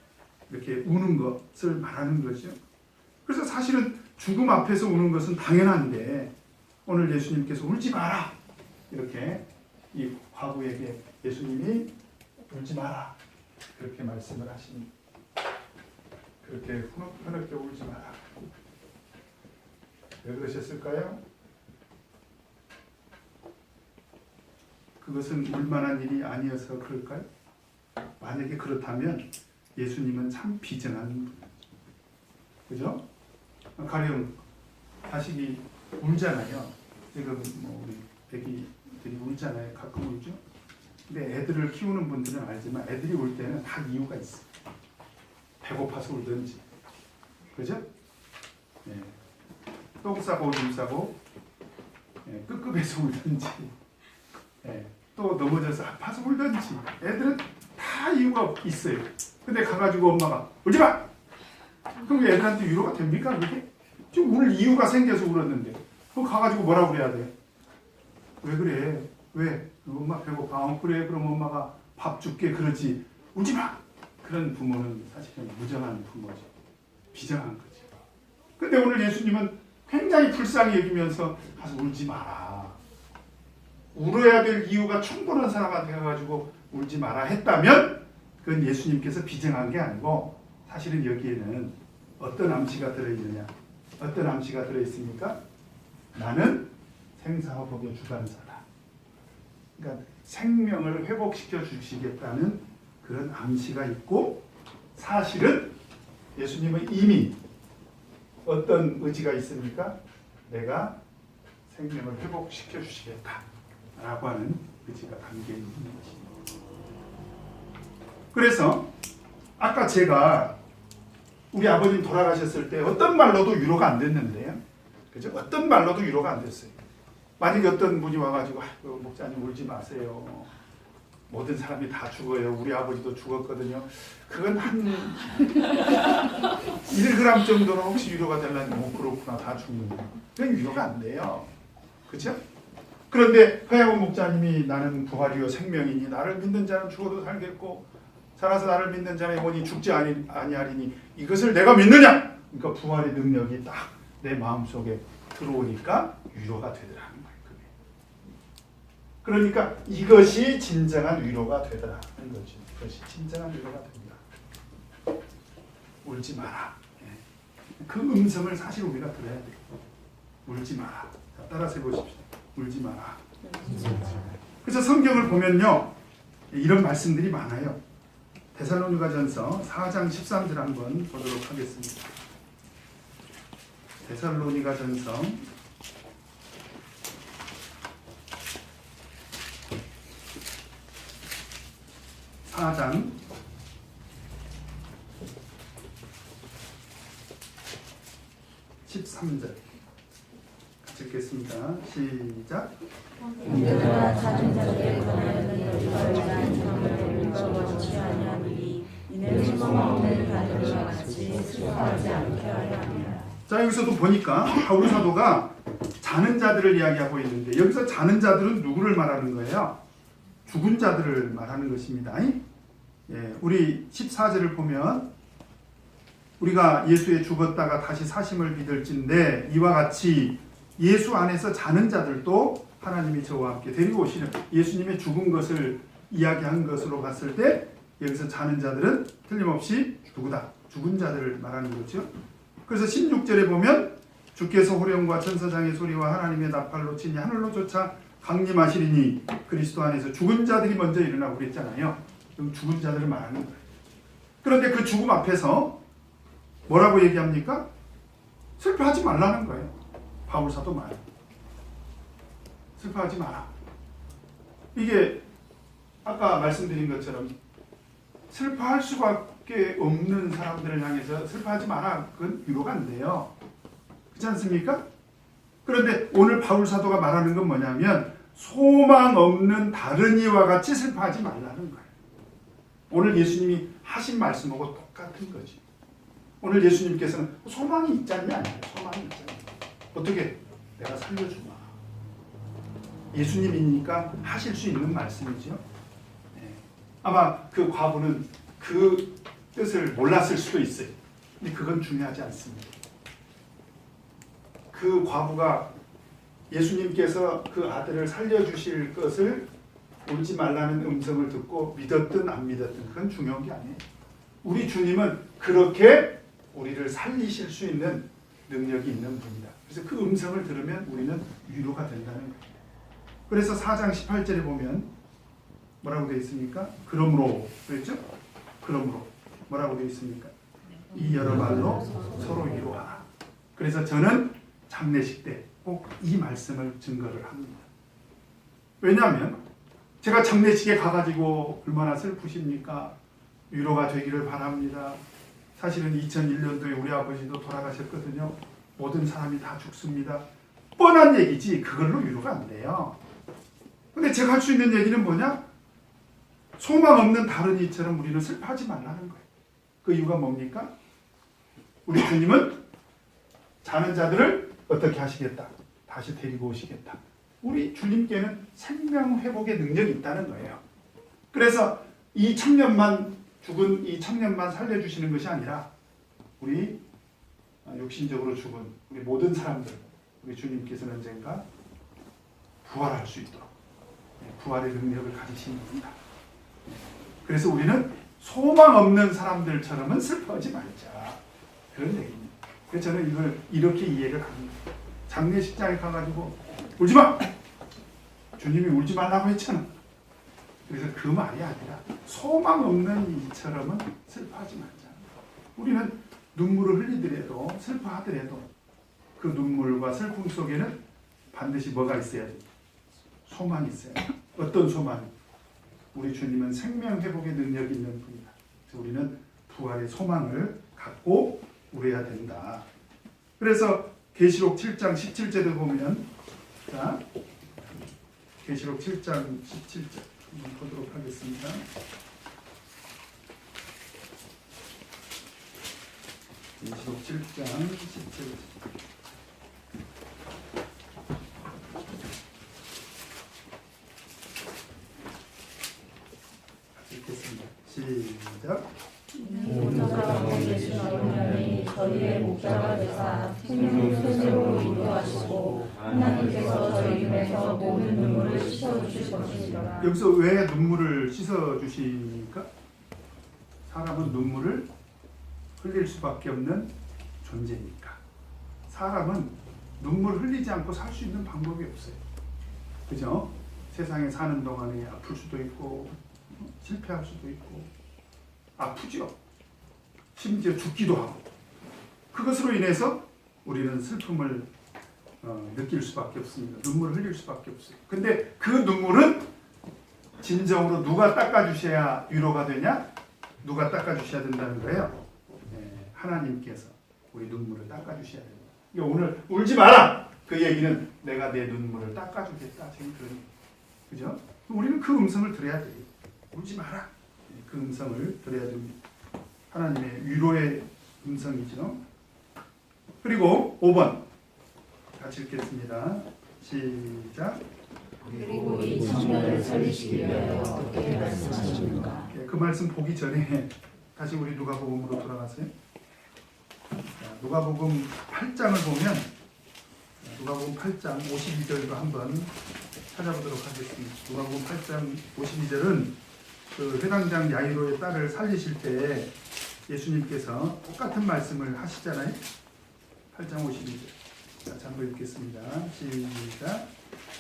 이렇게 우는 것을 말하는 거죠. 그래서 사실은 죽음 앞에서 우는 것은 당연한데 오늘 예수님께서 울지 마라 이렇게 이 과부에게 예수님이 울지 마라 그렇게 말씀을 하십니다. 그렇게 흐느껴 울지 마라. 왜 그러셨을까요? 그것은 울만한 일이 아니어서 그럴까요? 만약에 그렇다면 예수님은 참 비정한 분. 그죠? 가령 자식이 울잖아요. 지금 뭐 우리 애기들이 울잖아요. 가끔 울죠. 근데 애들을 키우는 분들은 알지만 애들이 울 때는 다 이유가 있어요. 배고파서 울든지, 그죠? 예. 똥 싸고 오줌 싸고, 예. 끄급해서 울든지, 예. 또 넘어져서 아파서 울든지, 애들은 다 이유가 있어요. 근데 가가지고 엄마가 울지 마! 그럼 애들한테 위로가 됩니까? 그게? 지금 울 이유가 생겨서 울었는데, 그럼 가가지고 뭐라고 그래야 돼? 왜 그래? 왜? 엄마 배고파. 그래, 그럼 엄마가 밥 줄게. 그러지. 울지 마! 그런 부모는 사실은 무정한 부모죠. 비정한 거죠. 근데 오늘 예수님은 굉장히 불쌍히 여기면서 가서 울지 마라. 울어야 될 이유가 충분한 사람한테 가가지고 울지 마라 했다면 그건 예수님께서 비정한 게 아니고 사실은 여기에는 어떤 암시가 들어있느냐. 어떤 암시가 들어있습니까? 나는 생사와 복의 주관자다. 그러니까 생명을 회복시켜 주시겠다는 그런 암시가 있고 사실은 예수님은 이미 어떤 의지가 있습니까? 내가 생명을 회복시켜 주시겠다 라고 하는 의지가 담겨 있는 것입니다. 그래서 아까 제가 우리 아버님 돌아가셨을 때 어떤 말로도 위로가 안 됐는데요. 그죠? 어떤 말로도 위로가 안 됐어요. 만약에 어떤 분이 와가지고 목사님 울지 마세요. 모든 사람이 다 죽어요. 우리 아버지도 죽었거든요. 그건 한 1g 정도는 혹시 위로가 되려면 그렇구나 다 죽는다. 그건 위로가 안 돼요. 그렇죠? 그런데 허양원 목사님이 나는 부활이요 생명이니 나를 믿는 자는 죽어도 살겠고 살아서 나를 믿는 자는 영원히 죽지 아니하리니 이것을 내가 믿느냐? 그러니까 부활의 능력이 딱 내 마음속에 들어오니까 위로가 되더라는 거예요. 그러니까 이것이 진정한 위로가 되더라는 거죠. 이것이 진정한 위로가 됩니다. 울지 마라. 그 음성을 사실 우리가 들어야 돼요. 울지 마라. 따라서 해보십시오. 울지 마라. 그래서 성경을 보면요. 이런 말씀들이 많아요. 데살로니가전서 4장 13절 한번 보도록 하겠습니다. 데살로니가전서 4장 13절 같이 읽겠습니다. 시작. 형제들아 다른 자들에 관하여는 너희가 의지하는 사람을 원치 아니하니 이는 소망 없는 자들과 같이 슬퍼하지 않게 하려 함이라. 자, 여기서도 보니까 바울 사도가 자는 자들을 이야기하고 있는데 여기서 자는 자들은 누구를 말하는 거예요? 죽은 자들을 말하는 것입니다. 예, 우리 14절을 보면 우리가 예수에 죽었다가 다시 사심을 믿을진데 이와 같이 예수 안에서 자는 자들도 하나님이 저와 함께 데리고 오시는 예수님의 죽은 것을 이야기한 것으로 봤을 때 여기서 자는 자들은 틀림없이 누구다? 죽은 자들을 말하는 거죠. 그래서 16절에 보면 주께서 호령과 천사장의 소리와 하나님의 나팔로 치니 하늘로 쫓아 강림하시리니 그리스도 안에서 죽은 자들이 먼저 일어나고 그랬잖아요. 그럼 죽은 자들을 말하는 거예요. 그런데 그 죽음 앞에서 뭐라고 얘기합니까? 슬퍼하지 말라는 거예요. 바울 사도 말. 슬퍼하지 마라. 이게 아까 말씀드린 것처럼 슬퍼할 수밖에 없는 사람들을 향해서 슬퍼하지 마라. 그건 위로가 안 돼요. 그렇지 않습니까? 그런데 오늘 바울 사도가 말하는 건 뭐냐면 소망 없는 다른 이와 같이 슬퍼하지 말라는 거예요. 오늘 예수님이 하신 말씀하고 똑같은 거지. 오늘 예수님께서는 소망이 있잖니 아니에요. 소망이 있잖니. 어떻게? 내가 살려주마. 예수님이니까 하실 수 있는 말씀이죠. 네. 아마 그 과부는 그 뜻을 몰랐을 수도 있어요. 근데 그건 중요하지 않습니다. 그 과부가 예수님께서 그 아들을 살려주실 것을 울지 말라는 음성을 듣고 믿었든 안 믿었든 그건 중요한 게 아니에요. 우리 주님은 그렇게 우리를 살리실 수 있는 능력이 있는 분이다. 그래서 그 음성을 들으면 우리는 위로가 된다는 거예요. 그래서 4장 18절에 보면 뭐라고 되어 있습니까? 그러므로 그랬죠? 그러므로 뭐라고 되어 있습니까? 이 여러 말로 서로 위로하라. 그래서 저는 장례식 때 꼭 이 말씀을 증거를 합니다. 왜냐하면 제가 장례식에 가가지고 얼마나 슬프십니까? 위로가 되기를 바랍니다. 사실은 2001년도에 우리 아버지도 돌아가셨거든요. 모든 사람이 다 죽습니다. 뻔한 얘기지 그걸로 위로가 안 돼요. 근데 제가 할 수 있는 얘기는 뭐냐? 소망 없는 다른 이처럼 우리는 슬퍼하지 말라는 거예요. 그 이유가 뭡니까? 우리 주님은 자는 자들을 어떻게 하시겠다? 다시 데리고 오시겠다. 우리 주님께는 생명 회복의 능력이 있다는 거예요. 그래서 이 청년만 죽은 이 청년만 살려주시는 것이 아니라 우리 육신적으로 죽은 우리 모든 사람들 우리 주님께서는 언젠가 부활할 수 있도록 부활의 능력을 가지신 분이다. 그래서 우리는 소망 없는 사람들처럼은 슬퍼하지 말자. 그런 얘기입니다. 그래서 저는 이걸 이렇게 이해를 합니다. 장례식장에 가가지고 울지 마! 주님이 울지 말라고 했잖아. 그래서 그 말이 아니라 소망 없는 이처럼은 슬퍼하지 말자. 우리는 눈물을 흘리더라도 슬퍼하더라도 그 눈물과 슬픔 속에는 반드시 뭐가 있어야 돼? 소망이 있어요. 어떤 소망이? 우리 주님은 생명 회복의 능력이 있는 분이다. 그래서 우리는 부활의 소망을 갖고 울어야 된다. 그래서 계시록 7장 17절을 보면 자, 계시록 7장 17절 한번 보도록 하겠습니다. 계시록 7장 17절 읽겠습니다. 시작. 모든 사람은 예수 하나님이 저희의 목자가 되사 생명 소생으로 인도하시고 하나님께서 저희 눈에서 모든 눈물을 씻어주실 것이니라. 여기서 왜 눈물을 씻어주십니까? 사람은 눈물을 흘릴 수밖에 없는 존재니까. 사람은 눈물 흘리지 않고 살 수 있는 방법이 없어요. 그죠? 세상에 사는 동안에 아플 수도 있고 실패할 수도 있고 아프죠. 심지어 죽기도 하고 그것으로 인해서 우리는 슬픔을 느낄 수밖에 없습니다. 눈물을 흘릴 수밖에 없어요. 근데 그 눈물은 진정으로 누가 닦아주셔야 위로가 되냐? 누가 닦아주셔야 된다는 거예요. 하나님께서 우리 눈물을 닦아주셔야 됩니다. 그러니까 오늘 울지 마라! 그 얘기는 내가 내 눈물을 닦아주겠다. 지금 그런 그죠? 우리는 그 음성을 들어야 돼요. 울지 마라! 그 음성을 들어야 됩니다. 하나님의 위로의 음성이죠. 그리고 5번 같이 읽겠습니다. 시작. 그리고 이 청년을 살리시기 위하여 어떻게 말씀하십니까? 그 말씀 보기 전에 다시 우리 누가복음으로 돌아가세요. 누가복음 8장을 보면 누가복음 8장 52절도 한번 찾아보도록 하겠습니다. 누가복음 8장 52절은 그 회당장 야이로의 딸을 살리실 때 예수님께서 똑같은 말씀을 하시잖아요. 8장 52절. 같이 한번 읽겠습니다. 시작.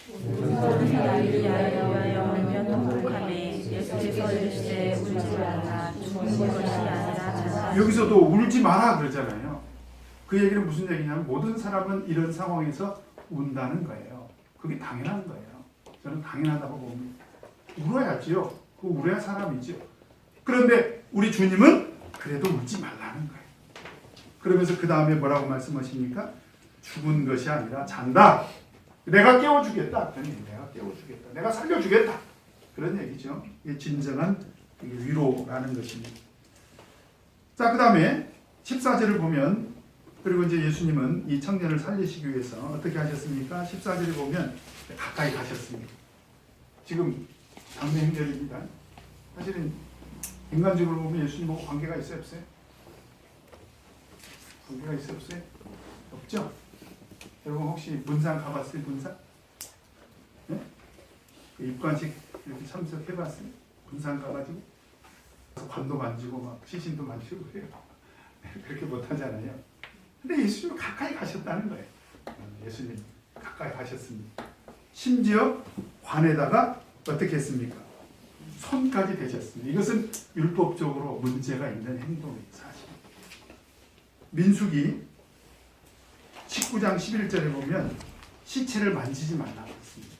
모든 나를 위하여 울면 통곡하매 예수께서 이르시되 울지 말라 죽는 것이 아니라 잔다. 여기서도 울지 마라 그러잖아요. 그 얘기는 무슨 얘기냐면 모든 사람은 이런 상황에서 운다는 거예요. 그게 당연한 거예요. 저는 당연하다고 봅니다. 울어야지요. 그 울어야 사람이죠. 그런데 우리 주님은 그래도 울지 말라는 거예요. 그러면서 그 다음에 뭐라고 말씀하십니까? 죽은 것이 아니라 잔다. 내가 깨워주겠다. 내가 깨워주겠다. 내가 살려주겠다. 그런 얘기죠. 이게 진정한 위로라는 것입니다. 자, 그 다음에 14절을 보면, 그리고 이제 예수님은 이 청년을 살리시기 위해서 어떻게 하셨습니까? 14절에 보면 가까이 가셨습니다. 지금 장례 행렬입니다. 사실은 인간적으로 보면 예수님하고 관계가 있어요, 없어요? 관계가 있어요, 없어요? 없죠? 여러분 혹시 분산 가봤어요, 분산? 네? 그 입관식 이렇게 참석해봤어요? 분산 가가지고 관도 만지고 막 시신도 만지고 그래요. 그렇게 못하잖아요. 근데 예수님은 가까이 가셨다는 거예요. 예수님 가까이 가셨습니다. 심지어 관에다가 어떻게 했습니까? 손까지 대셨습니다. 이것은 율법적으로 문제가 있는 행동이에요. 사실. 민수기 19장 11절에 보면 시체를 만지지 말라고 했습니다.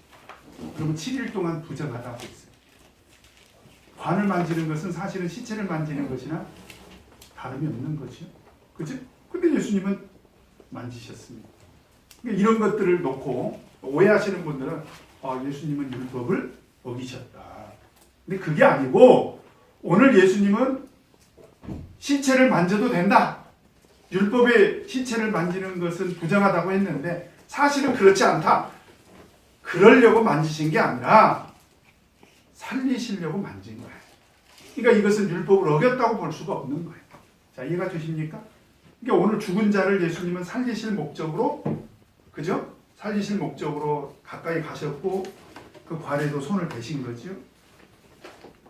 그러면 7일 동안 부정하다고 했어요. 관을 만지는 것은 사실은 시체를 만지는 것이나 다름이 없는 거죠. 그죠? 근데 예수님은 만지셨습니다. 그러니까 이런 것들을 놓고 오해하시는 분들은 예수님은 율법을 어기셨다. 근데 그게 아니고 오늘 예수님은 시체를 만져도 된다. 율법의 시체를 만지는 것은 부정하다고 했는데 사실은 그렇지 않다. 그러려고 만지신 게 아니라 살리시려고 만진 거예요. 그러니까 이것은 율법을 어겼다고 볼 수가 없는 거예요. 자, 이해가 되십니까? 그러니까 오늘 죽은 자를 예수님은 살리실 목적으로, 그죠? 살리실 목적으로 가까이 가셨고 그 관에도 손을 대신 거죠.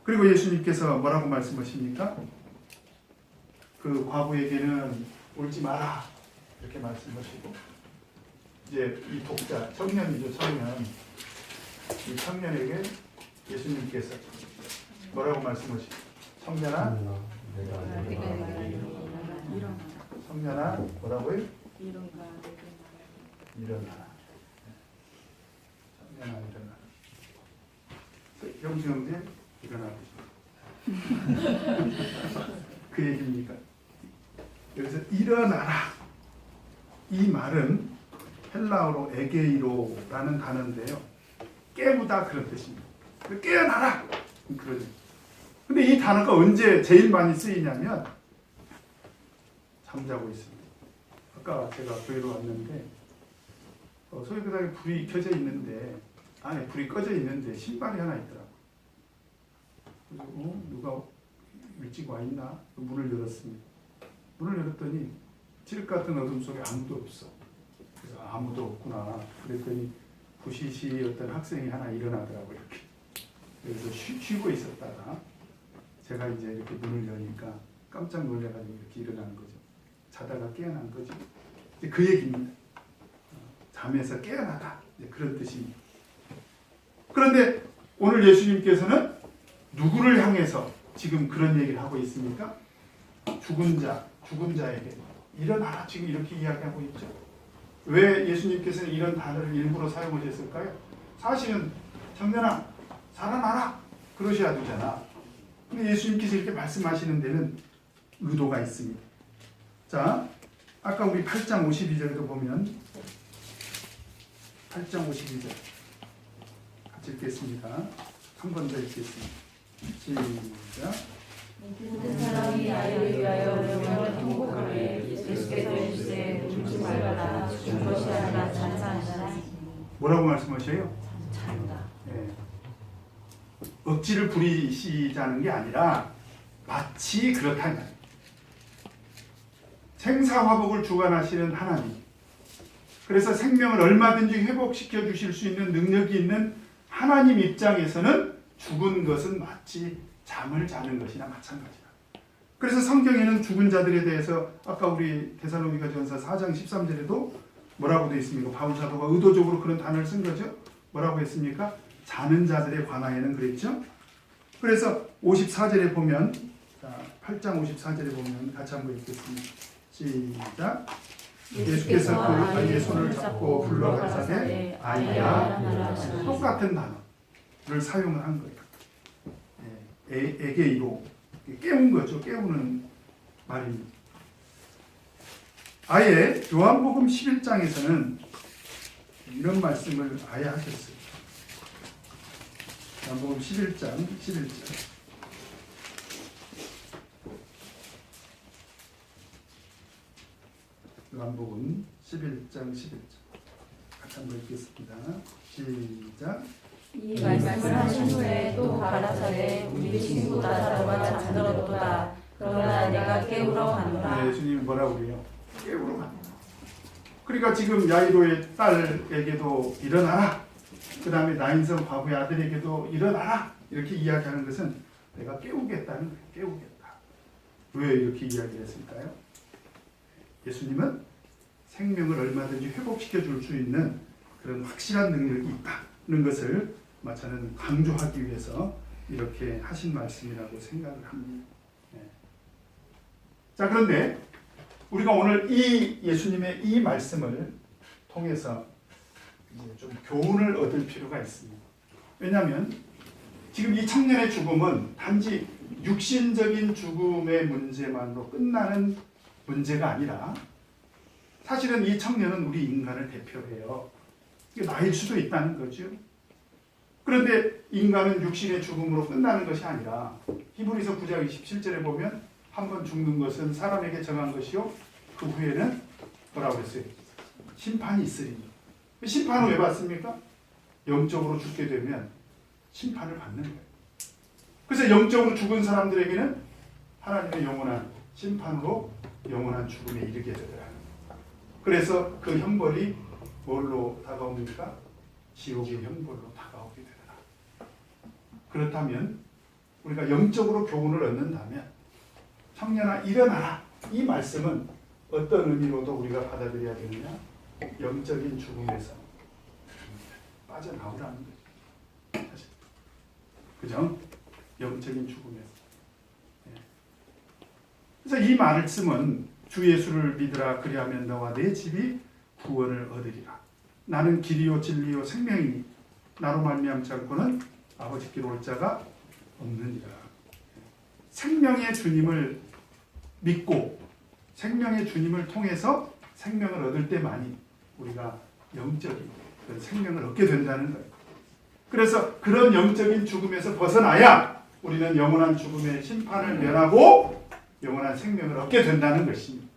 그리고 예수님께서 뭐라고 말씀하십니까? 그 과부에게는 울지 마라 이렇게 말씀하시고, 이제 이 독자 청년이죠, 청년. 이 청년에게 예수님께서 뭐라고 말씀하시죠? 청년아, 청년아, 뭐라고요? 일어나라. 청년아, 일어나라. 형수 형제 일어나라. 그 얘기입니까? 여기서 일어나라. 이 말은 헬라어로 에게이로라는 단어인데요. 깨우다 그런 뜻입니다. 깨어나라. 그러죠. 근데 이 단어가 언제 제일 많이 쓰이냐면 잠자고 있습니다. 아까 제가 교회로 왔는데 소유교당에 불이 켜져 있는데 안에 불이 꺼져 있는데 신발이 하나 있더라고. 그래서 누가 일찍 와 있나? 문을 열었습니다. 문을 열었더니 칠흑 같은 어둠 속에 아무도 없어. 그래서 아무도 없구나. 그랬더니 부시시 어떤 학생이 하나 일어나더라고 이렇게. 그래서 쉬고 있었다가 제가 이제 이렇게 문을 여니까 깜짝 놀래가지고 이렇게 일어나는 거죠. 자다가 깨어난 거죠. 이제 그 얘기입니다. 잠에서 깨어나다. 이제 그런 뜻입니다. 그런데 오늘 예수님께서는 누구를 향해서 지금 그런 얘기를 하고 있습니까? 죽은 자에게 일어나라 지금 이렇게 이야기하고 있죠. 왜 예수님께서는 이런 단어를 일부러 사용하셨을까요? 사실은 청년아 살아나라 그러셔야 되잖아. 근데 예수님께서 이렇게 말씀하시는 데는 의도가 있습니다. 자, 아까 우리 8장 52절에도 보면 8장 52절 같이 읽겠습니다. 한 번 더 읽겠습니다. 시작. 모든 사람이 나를 위하여 울며 통곡하매 예수께서 이르시되 울지 말라 죽은 것이 아니라 잔다. 뭐라고 말씀하셔요? 잔다. 네. 억지를 부리시자는 게 아니라 마치 그렇다는 거예요. 생사화복을 주관하시는 하나님, 그래서 생명을 얼마든지 회복시켜 주실 수 있는 능력이 있는 하나님 입장에서는 죽은 것은 마치 잠을 자는 것이나 마찬가지다. 그래서 성경에는 죽은 자들에 대해서 아까 우리 데살로니가전서 4장 13절에도 뭐라고 되어 있습니까? 바울 사도가 의도적으로 그런 단어를 쓴 거죠. 뭐라고 했습니까? 자는 자들에 관하여는 그랬죠. 그래서 54절에 보면, 자, 8장 54절에 보면 같이 한번 읽겠습니다. 시작. 예수께서 그 아이의 손을 잡고 불러 가라사대 아이야. 똑같은 단어를 사용을 한 거예요. 에게이로 깨운 거죠. 깨우는 말입니다. 아예 요한복음 11장에서는 이런 말씀을 아예 하셨어요. 요한복음 11장 11절. 요한복음 11장 11절. 같이 한번 읽겠습니다. 시작. 이 말씀을 하신 후에 또 가라사대 우리 친구 나사로가 잠들었도다. 그러나 내가 깨우러 가노라. 네, 예수님이 뭐라고 그래요? 깨우러 가노라. 그러니까 지금 야이로의 딸에게도 일어나라. 그 다음에 나인성 과부의 아들에게도 일어나라. 이렇게 이야기하는 것은 내가 깨우겠다는 거예요. 깨우겠다. 왜 이렇게 이야기를 했을까요? 예수님은 생명을 얼마든지 회복시켜 줄 수 있는 그런 확실한 능력이 있다는 것을 저는 강조하기 위해서 이렇게 하신 말씀이라고 생각을 합니다. 네. 자, 그런데 우리가 오늘 이 예수님의 이 말씀을 통해서 이제 좀 교훈을 얻을 필요가 있습니다. 왜냐하면 지금 이 청년의 죽음은 단지 육신적인 죽음의 문제만으로 끝나는 문제가 아니라 사실은 이 청년은 우리 인간을 대표해요. 이게 나일 수도 있다는 거죠. 그런데 인간은 육신의 죽음으로 끝나는 것이 아니라 히브리서 9장 27절에 보면 한 번 죽는 것은 사람에게 정한 것이요 그 후에는 뭐라고 했어요? 심판이 있으리니. 심판을 왜 받습니까? 영적으로 죽게 되면 심판을 받는 거예요. 그래서 영적으로 죽은 사람들에게는 하나님의 영원한 심판으로 영원한 죽음에 이르게 되더라. 그래서 그 형벌이 뭘로 다가옵니까? 지옥의 형벌로 다가오게 되더라. 그렇다면 우리가 영적으로 교훈을 얻는다면 청년아 일어나라. 이 말씀은 어떤 의미로도 우리가 받아들여야 되느냐? 영적인 죽음에서 빠져나오라는 거죠. 사실. 그죠? 영적인 죽음에서. 그래서 이 말씀은 주 예수를 믿으라 그리하면 너와 내 집이 구원을 얻으리라. 나는 길이요 진리요 생명이니 나로 말미암지 않고는 아버지께로 올 자가 없느니라. 생명의 주님을 믿고 생명의 주님을 통해서 생명을 얻을 때만이 우리가 영적인 그런 생명을 얻게 된다는 거예요. 그래서 그런 영적인 죽음에서 벗어나야 우리는 영원한 죽음의 심판을 면하고 영원한 생명을 얻게 된다는 것입니다.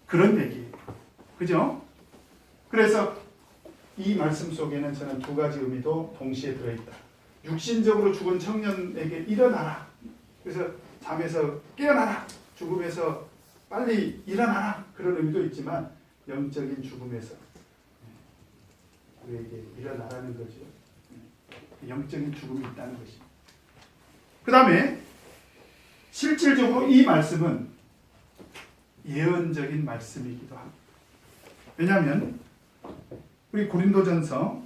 그런 얘기예요. 그죠? 그래서 이 말씀 속에는 저는 두 가지 의미도 동시에 들어있다. 육신적으로 죽은 청년에게 일어나라. 그래서 잠에서 깨어나라. 죽음에서 빨리 일어나라. 그런 의미도 있지만 영적인 죽음에서 우리에게 일어나라는 거죠. 영적인 죽음이 있다는 것입니다. 그 다음에 실질적으로 이 말씀은 예언적인 말씀이기도 합니다. 왜냐하면 우리 고린도전서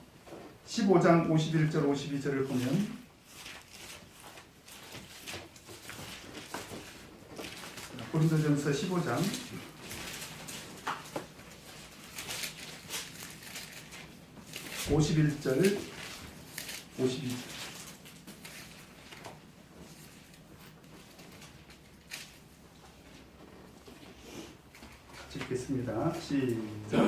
15장 51절 52절을 보면 고린도전서 15장 51절 52절 같이 읽겠습니다. 시작.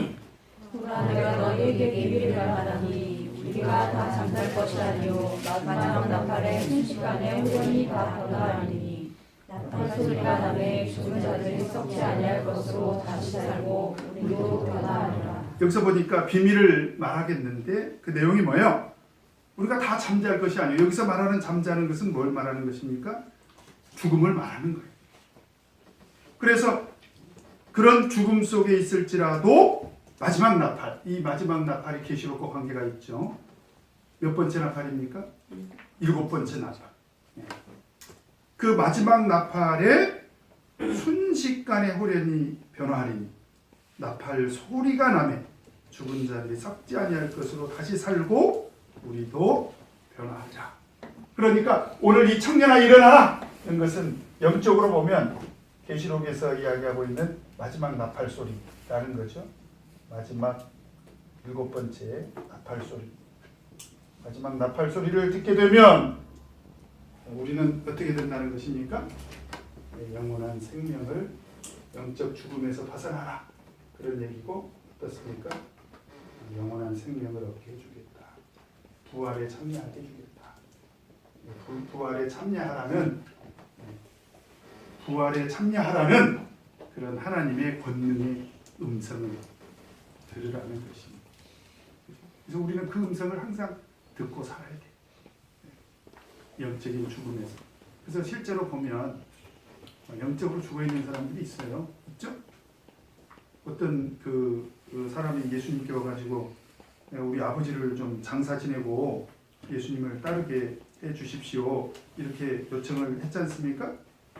보라 내가 너희에게 예비를 말하니 우리가 다 잠잘 것이 아니요 마지막 나팔의 순식간에 혼이 다 변화하리니 나팔 소리가 나매 죽은 자들이 썩지 아니할 것으로 다시 살고 우리도 변화하리라. 여기서 보니까 비밀을 말하겠는데 그 내용이 뭐예요? 우리가 다 잠잘 것이 아니에요. 여기서 말하는 잠자는 것은 뭘 말하는 것입니까? 죽음을 말하는 거예요. 그래서 그런 죽음 속에 있을지라도 마지막 나팔, 이 마지막 나팔이 계시록과 관계가 있죠. 몇 번째 나팔입니까? 7번째 나팔. 그 마지막 나팔에 순식간에 호련히 변화하리니 나팔 소리가 나매 죽은 자들이 썩지 아니할 것으로 다시 살고 우리도 변화하자. 그러니까 오늘 이 청년아 일어나라 이런 것은 영적으로 보면 계시록에서 이야기하고 있는 마지막 나팔 소리라는 거죠. 마지막 7번째 나팔 소리. 마지막 나팔 소리를 듣게 되면 우리는 어떻게 된다는 것입니까? 영원한 생명을 영적 죽음에서 벗어나라. 그런 얘기고 어떻습니까? 영원한 생명을 얻게 해주겠다. 부활에 참여하게 해주겠다. 부활에 참여하라는 그런 하나님의 권능의 음성을 들으라는 것입니다. 그래서 우리는 그 음성을 항상 듣고 살아야 돼. 영적인 죽음에서. 그래서 실제로 보면 영적으로 죽어 있는 사람들이 있어요. 있죠? 어떤 그 사람이 예수님께 와가지고 우리 아버지를 좀 장사 지내고 예수님을 따르게 해 주십시오. 이렇게 요청을 했지 않습니까?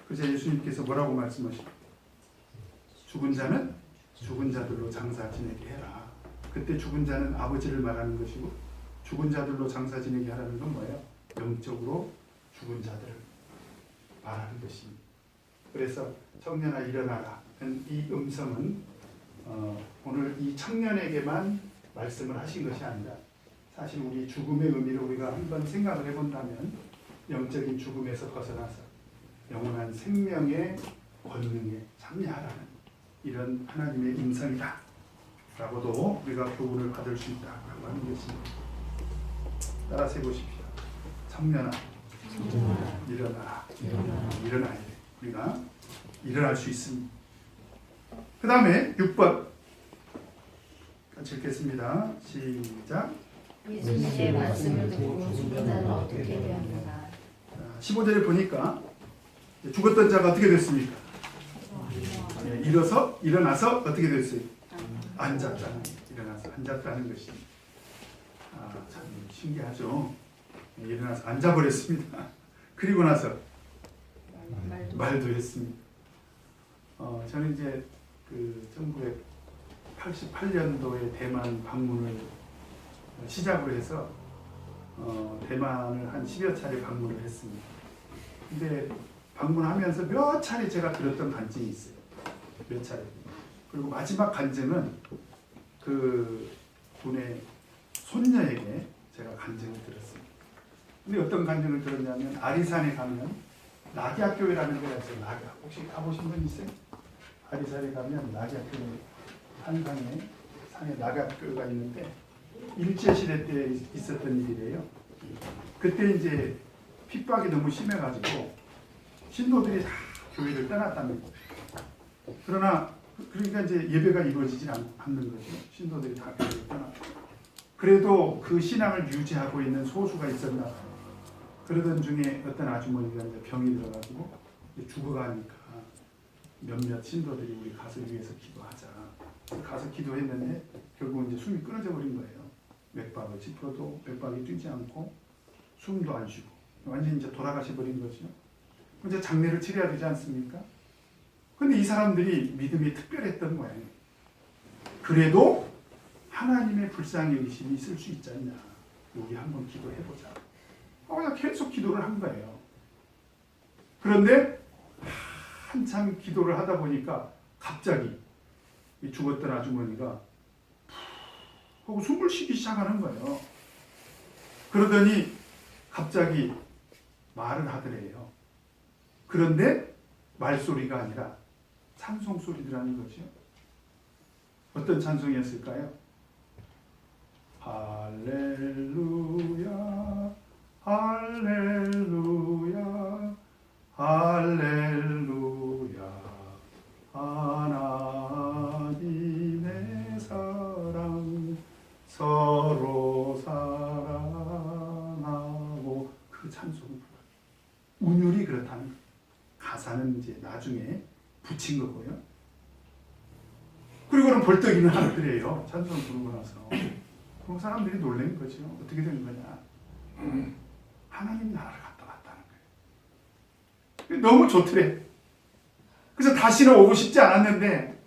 그래서 예수님께서 뭐라고 말씀하시죠? 죽은 자는 죽은 자들로 장사 지내게 해라. 그때 죽은 자는 아버지를 말하는 것이고 죽은 자들로 장사 지내게 하라는 건 뭐예요? 영적으로 죽은 자들을 말하는 것입니다. 그래서 청년아 일어나라. 이 음성은 오늘 이 청년에게만 말씀을 하신 것이 아니라 사실 우리 죽음의 의미를 우리가 한번 생각을 해본다면 영적인 죽음에서 벗어나서 영원한 생명의 권능에 참여하라는 이런 하나님의 음성이다 라고도 우리가 교훈을 받을 수 있다고 하는 것입니다. 따라서 해보십시오. 청년아 일어나라. 일어나야 돼. 우리가 일어날 수 있습니다. 그 다음에 6번 같이 읽겠습니다. 시작. 예수님의 말씀을 듣고 죽은 자는 어떻게 되었는가. 15절에 보니까 죽었던 자가 어떻게 됐습니까? 일어나서 어떻게 됐어요? 일어나서 앉았다는 것이 참 신기하죠. 일어나서 앉아버렸습니다. 그리고 나서 말도 했습니다. 저는 이제 그 1988년도에 대만 방문을 시작으로 해서 대만을 한 10여 차례 방문을 했습니다. 근데 방문하면서 몇 차례 제가 들었던 간증이 있어요. 몇 차례. 그리고 마지막 간증은 그 분의 손녀에게 제가 간증을 들었습니다. 근데 어떤 간증을 들었냐면 아리산에 가면 낙야교회라는 데가 있어요. 낙야. 혹시 가보신 분 있어요? 아리산에 가면 낙야교회 산에 낙야교회가 있는데 일제시대 때 있었던 일이래요. 그때 이제 핍박이 너무 심해가지고 신도들이 다 교회를 떠났답니다. 그러나 그러니까 이제 예배가 이루어지지 않는 거죠. 신도들이 다 교회를 떠났고. 그래도 그 신앙을 유지하고 있는 소수가 있었나 봐요. 그러던 중에 어떤 아주머니가 이제 병이 들어가지고 죽어가니까 몇몇 신도들이 우리 가서 위해서 기도하자. 가서 기도했는데 결국 이제 숨이 끊어져 버린 거예요. 맥박을 짚어도 맥박이 뛰지 않고 숨도 안 쉬고 완전히 이제 돌아가셔 버린 거죠. 이제 장례를 치러야 되지 않습니까? 근데 이 사람들이 믿음이 특별했던 모양이에요. 그래도 하나님의 불쌍히 의심이 있을 수 있지 않냐. 여기 한번 기도해보자. 그냥 계속 기도를 한 거예요. 그런데 한참 기도를 하다 보니까 갑자기 이 죽었던 아주머니가 하고 숨을 쉬기 시작하는 거예요. 그러더니 갑자기 말을 하더래요. 그런데 말소리가 아니라 찬송 소리들하는 거죠. 어떤 찬송이었을까요? 할렐루야 할렐루야 할렐루야 하나님의 사랑 서로 사랑하고 그 찬송을 운율이 그렇다는 거예요. 가사는 이제 나중에 붙인 거고요. 그리고는 벌떡 일어나더래요. 찬송 부르고 나서. 그럼 사람들이 놀란 거죠. 어떻게 된 거냐. 하나님 나라를 갔다 왔다는 거예요. 너무 좋더래. 그래서 다시는 오고 싶지 않았는데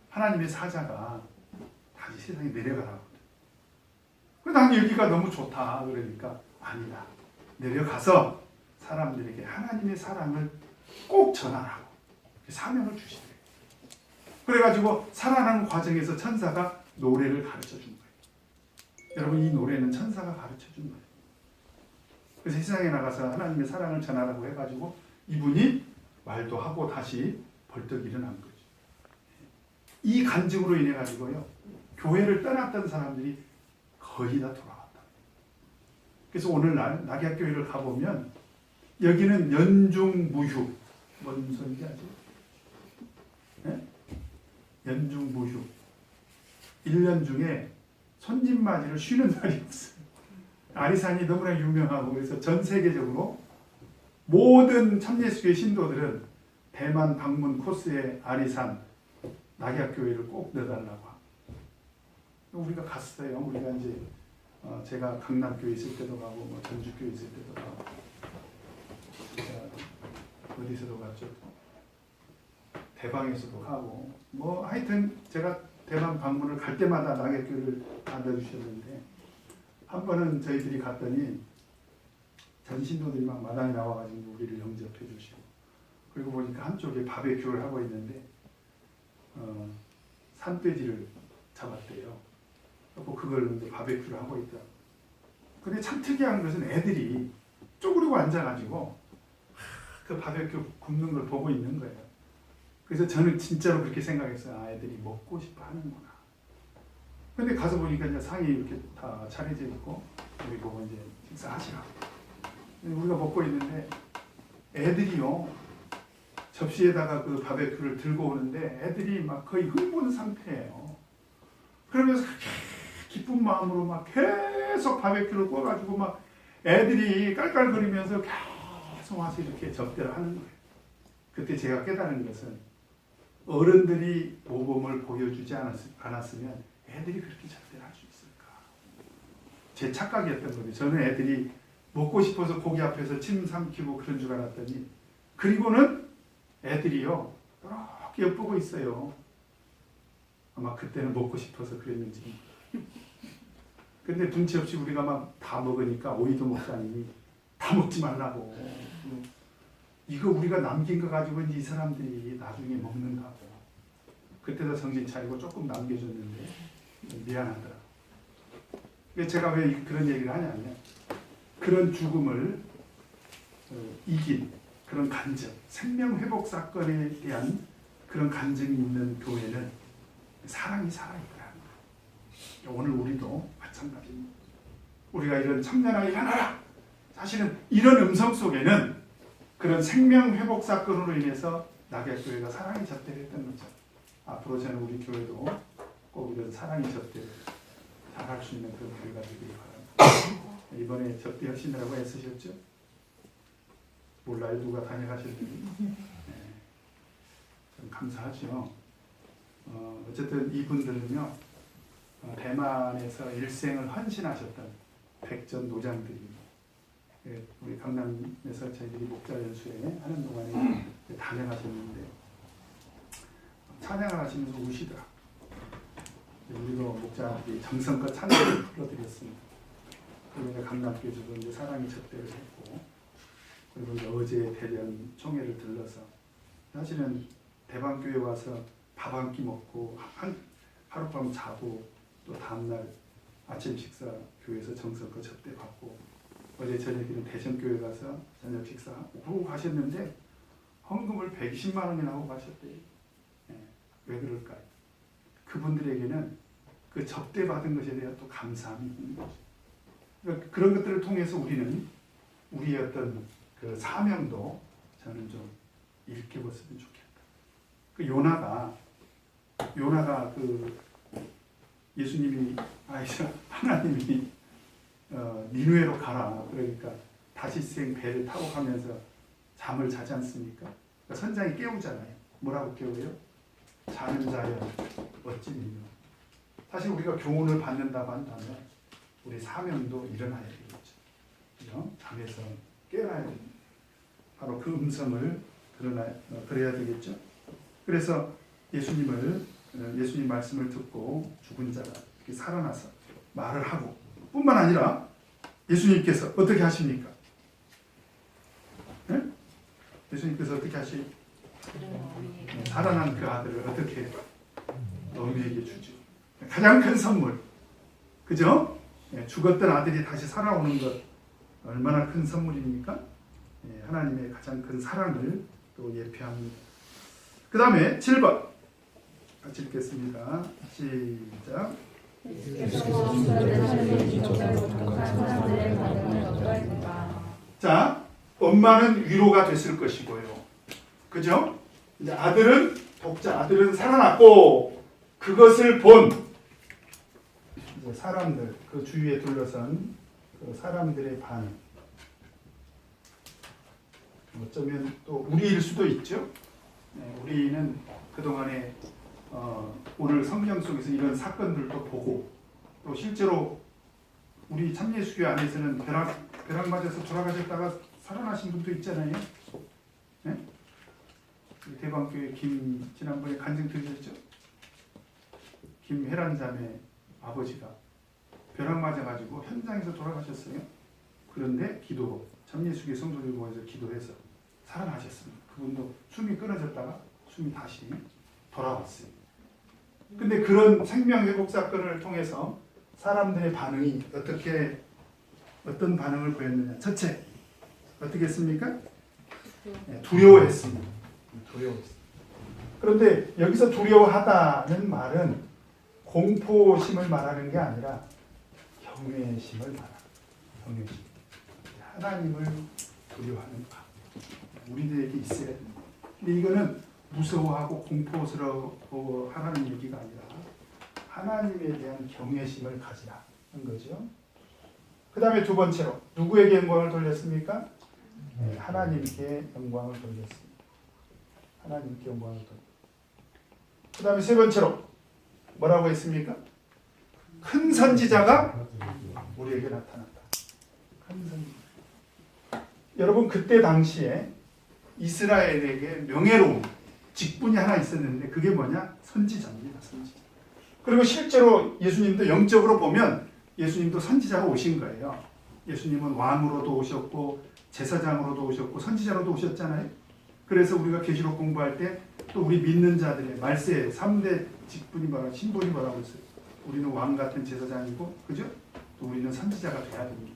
하나님의 사자가 다시 세상에 내려가라고. 난 여기가 너무 좋다. 그러니까 아니다. 내려가서 사람들에게 하나님의 사랑을 꼭 전하라고 사명을 주시더래요. 그래가지고 살아나는 과정에서 천사가 노래를 가르쳐 준 거예요. 여러분, 이 노래는 천사가 가르쳐 준 거예요. 그래서 세상에 나가서 하나님의 사랑을 전하라고 해가지고 이분이 말도 하고 다시 벌떡 일어난 거죠. 이 간증으로 인해 가지고요, 교회를 떠났던 사람들이 거의 다 돌아왔다. 그래서 오늘날 낙약교회를 가보면 여기는 연중무휴, 뭔 소리인지 아죠? 네? 연중무휴. 1년 중에 손짓맞이를 쉬는 날이 없어요. 아리산이 너무나 유명하고, 그래서 전 세계적으로 모든 참예수교회 신도들은 대만 방문 코스에 아리산 낙약교회를 꼭 넣어달라고 합니다. 우리가 갔어요. 우리가 이제 제가 강남교회 있을 때도 가고, 뭐 전주교회 있을 때도 가고, 어디서도 갔죠. 대방에서도 가고, 뭐 하여튼 제가 대만 방문을 갈 때마다 낙약교회를 받아주셨는데, 한 번은 저희들이 갔더니 전신도들이 막 마당에 나와가지고 우리를 영접해 주시고, 그리고 보니까 한쪽에 바베큐를 하고 있는데 산돼지를 잡았대요. 그리고 그걸 이제 바베큐를 하고 있다. 근데 참 특이한 것은 애들이 쪼그리고 앉아가지고 그 바베큐 굽는 걸 보고 있는 거예요. 그래서 저는 진짜로 그렇게 생각했어요. 아, 애들이 먹고 싶어 하는구나. 근데 가서 보니까 이제 상이 이렇게 다 차려져 있고, 우리 보고 이제 식사하시라고. 우리가 먹고 있는데 애들이요, 접시에다가 그 바베큐를 들고 오는데 애들이 막 거의 흥분 상태예요. 그러면서 기쁜 마음으로 막 계속 바베큐를 구워가지고 막 애들이 깔깔거리면서 계속 와서 이렇게 접대를 하는 거예요. 그때 제가 깨달은 것은 어른들이 모범을 보여주지 않았으면 애들이 그렇게 접대를 할 수 있을까? 제 착각이었던 거예요. 저는 애들이 먹고 싶어서 고기 앞에서 침 삼키고 그런 줄 알았더니, 그리고는 애들이요 이렇게 엿보고 있어요. 아마 그때는 먹고 싶어서 그랬는지. 근데 눈치 없이 우리가 막 다 먹으니까 오이도 먹자니 다 먹지 말라고. 이거 우리가 남긴 거 가지고 이제 이 사람들이 나중에 먹는다고. 그때도 정신 차리고 조금 남겨줬는데 미안하더라. 제가 왜 그런 얘기를 하냐면, 그런 죽음을 이긴 그런 간증, 생명회복 사건에 대한 그런 간증이 있는 교회는 사랑이 살아있더라는 거예요. 오늘 우리도 마찬가지입니다. 우리가 이런 청년아 일어나라! 사실은 이런 음성 속에는 그런 생명회복 사건으로 인해서 낙약교회가 사랑의 접대를 했던 거죠. 앞으로 저는 우리 교회도 꼭 이런 사랑의 접대를 잘할 수 있는 그런 교회가 되기를 바랍니다. 이번에 접대하시느라고 애쓰셨죠? 몰라요, 누가 다녀가셨는지. 네. 좀 감사하죠. 어쨌든 이분들은요, 대만에서 일생을 헌신하셨던 백전 노장들입니다. 우리 강남에서 저희들이 목자 연수회 하는 동안에 다녀가셨는데 찬양을 하시면서 우시더라. 우리도 목자들이 정성껏 찬양을 불러드렸습니다. 그리고 강남교회에서도 이제 사랑의 접대를 했고, 그리고 이제 어제 대련 총회를 들러서 사실은 대방교회 와서 밥 한 끼 먹고 하룻밤 자고 또 다음날 아침 식사 교회에서 정성껏 접대받고, 어제 저녁에는 대전교회 가서 저녁 식사하고 가셨는데 헌금을 120만 원이나 하고 가셨대요. 네. 왜 그럴까요? 그분들에게는 그 접대받은 것에 대한 또 감사함이 있는 거죠. 그러니까 그런 것들을 통해서 우리는 우리의 어떤 그 사명도 저는 좀 일깨웠으면 좋겠다. 그 요나가 그 예수님이 하나님이 니누에로 가라, 그러니까 다시생 배를 타고 가면서 잠을 자지 않습니까? 그러니까 선장이 깨우잖아요. 뭐라고 깨워요? 자는 자여 어찌니요. 사실 우리가 교훈을 받는다고 한다면 우리 사명도 일어나야 되겠죠. 잠에서 깨어나야 됩니다. 바로 그 음성을 들어야 되겠죠. 그래서 예수님 말씀을 듣고 죽은 자가 이렇게 살아나서 말을 하고 뿐만 아니라 예수님께서 어떻게 하십니까? 네? 예수님께서 어떻게 살아난 그 아들을 어떻게 너희에게 주죠? 가장 큰 선물, 그죠? 죽었던 아들이 다시 살아오는 것 얼마나 큰 선물입니까? 하나님의 가장 큰 사랑을 또 예표합니다. 그 다음에 7번 같이 읽겠습니다. 시작. 자, 엄마는 위로가 됐을 것이고요. 그죠? 이제 아들은 독자, 아들은 살아났고 그것을 본 이제 사람들, 그 주위에 둘러선 그 사람들의 반응. 어쩌면 또 우리일 수도 있죠. 우리는 그동안에 오늘 성경 속에서 이런 사건들도 보고 또 실제로 우리 참예수교 안에서는 벼락 맞아서 돌아가셨다가 살아나신 분도 있잖아요. 네? 대방교회 지난번에 간증 드리셨죠? 김혜란 자매 아버지가 벼락 맞아가지고 현장에서 돌아가셨어요. 그런데 기도로 참예수교 성도들 모여서 기도해서 살아나셨습니다. 그분도 숨이 끊어졌다가 숨이 다시 돌아왔어요. 근데 그런 생명회복 사건을 통해서 사람들의 반응이 어떤 반응을 보였느냐. 첫째, 어떻게 했습니까? 두려워했습니다. 두려워했습니다. 그런데 여기서 두려워하다는 말은 공포심을 말하는 게 아니라 경외심을 말합니다. 경외심. 하나님을 두려워하는 마음. 우리들에게 있어야 됩니다. 근데 이거는 무서워하고 공포스러워하라는 얘기가 아니라 하나님에 대한 경외심을 가지라 하는 거죠. 그 다음에 두 번째로 누구에게 영광을 돌렸습니까? 하나님께 영광을 돌렸습니다. 하나님께 영광을 돌렸습니다. 그 다음에 세 번째로 뭐라고 했습니까? 큰 선지자가 우리에게 나타났다. 큰 선지자. 여러분 그때 당시에 이스라엘에게 명예로운 직분이 하나 있었는데 그게 뭐냐? 선지자입니다. 선지자. 그리고 실제로 예수님도 영적으로 보면 예수님도 선지자로 오신 거예요. 예수님은 왕으로도 오셨고 제사장으로도 오셨고 선지자로도 오셨잖아요. 그래서 우리가 계시록 공부할 때 또 우리 믿는 자들의 말세 3대 직분이 신분이 뭐라고 했어요? 우리는 왕 같은 제사장이고 그죠? 또 우리는 선지자가 돼야 됩니다.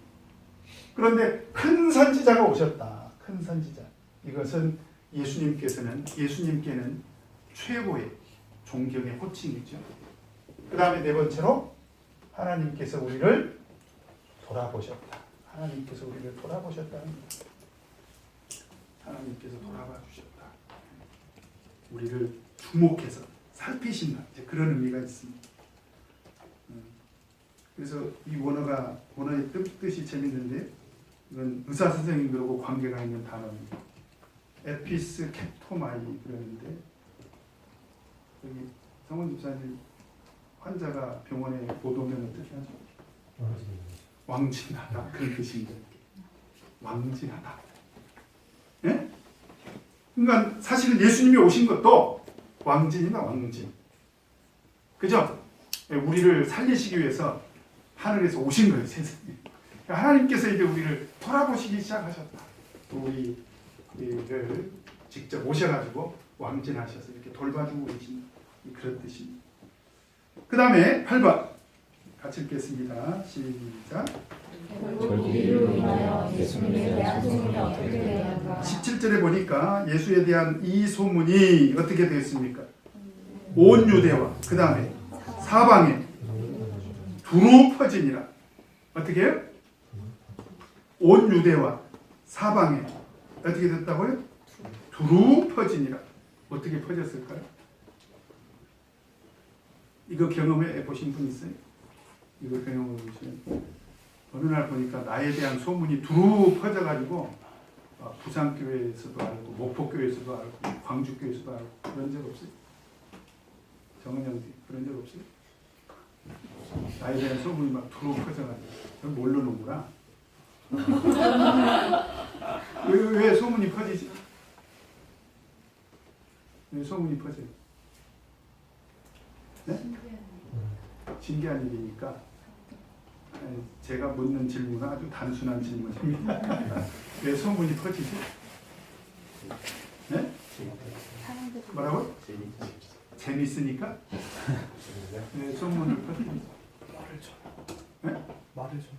그런데 큰 선지자가 오셨다. 큰 선지자. 이것은 예수님께는 최고의 존경의 호칭이죠. 그 다음에 네 번째로 하나님께서 우리를 돌아보셨다. 하나님께서 우리를 돌아보셨다는 겁니다. 하나님께서 돌아봐 주셨다. 우리를 주목해서 살피신다. 이제 그런 의미가 있습니다. 그래서 이 원어의 뜻이 재밌는데 이건 의사 선생님들하고 관계가 있는 단어입니다. 에피스 캡토마이 그러는데 여기 성원 집사님 환자가 병원에 보도면 어떻게 하죠? 왕진하다 그런 뜻입니다. 왕진하다. 예? 그러니까 사실은 예수님이 오신 것도 왕진이나 왕진. 그죠? 우리를 살리시기 위해서 하늘에서 오신 거예요, 세상에. 하나님께서 이제 우리를 돌아보시기 시작하셨다. 우리를 직접 오셔가지고 왕진하셔서 이렇게 돌봐주고 계신 그런 뜻입니다. 그 다음에 8번 같이 읽겠습니다. 시작. 17절에 보니까 예수에 대한 이 소문이 어떻게 되었습니까? 온 유대와 그 다음에 사방에 두루 퍼지니라. 어떻게 해요? 온 유대와 사방에 어떻게 됐다고요? 두루 퍼지니라. 어떻게 퍼졌을까요? 이거 경험해 보신 분 있어요? 이거 경험해 보시면 어느 날 보니까 나에 대한 소문이 두루 퍼져가지고 부산교회에서도 알고 목포교회에서도 알고 광주교회에서도 알고 그런 적 없어요? 정은영 씨 그런 적 없어요? 나에 대한 소문이 막 두루 퍼져가지고 모르는구나. 왜 소문이 퍼지지? 왜 소문이 퍼져요? 네? 신기한 일이니까 제가 묻는 질문은 아주 단순한 질문입니다. 왜 소문이 퍼지지? 네? 뭐라고? 재밌으니까? 네, 소문을 퍼뜨리죠. 말을 전. 네? 말을 전.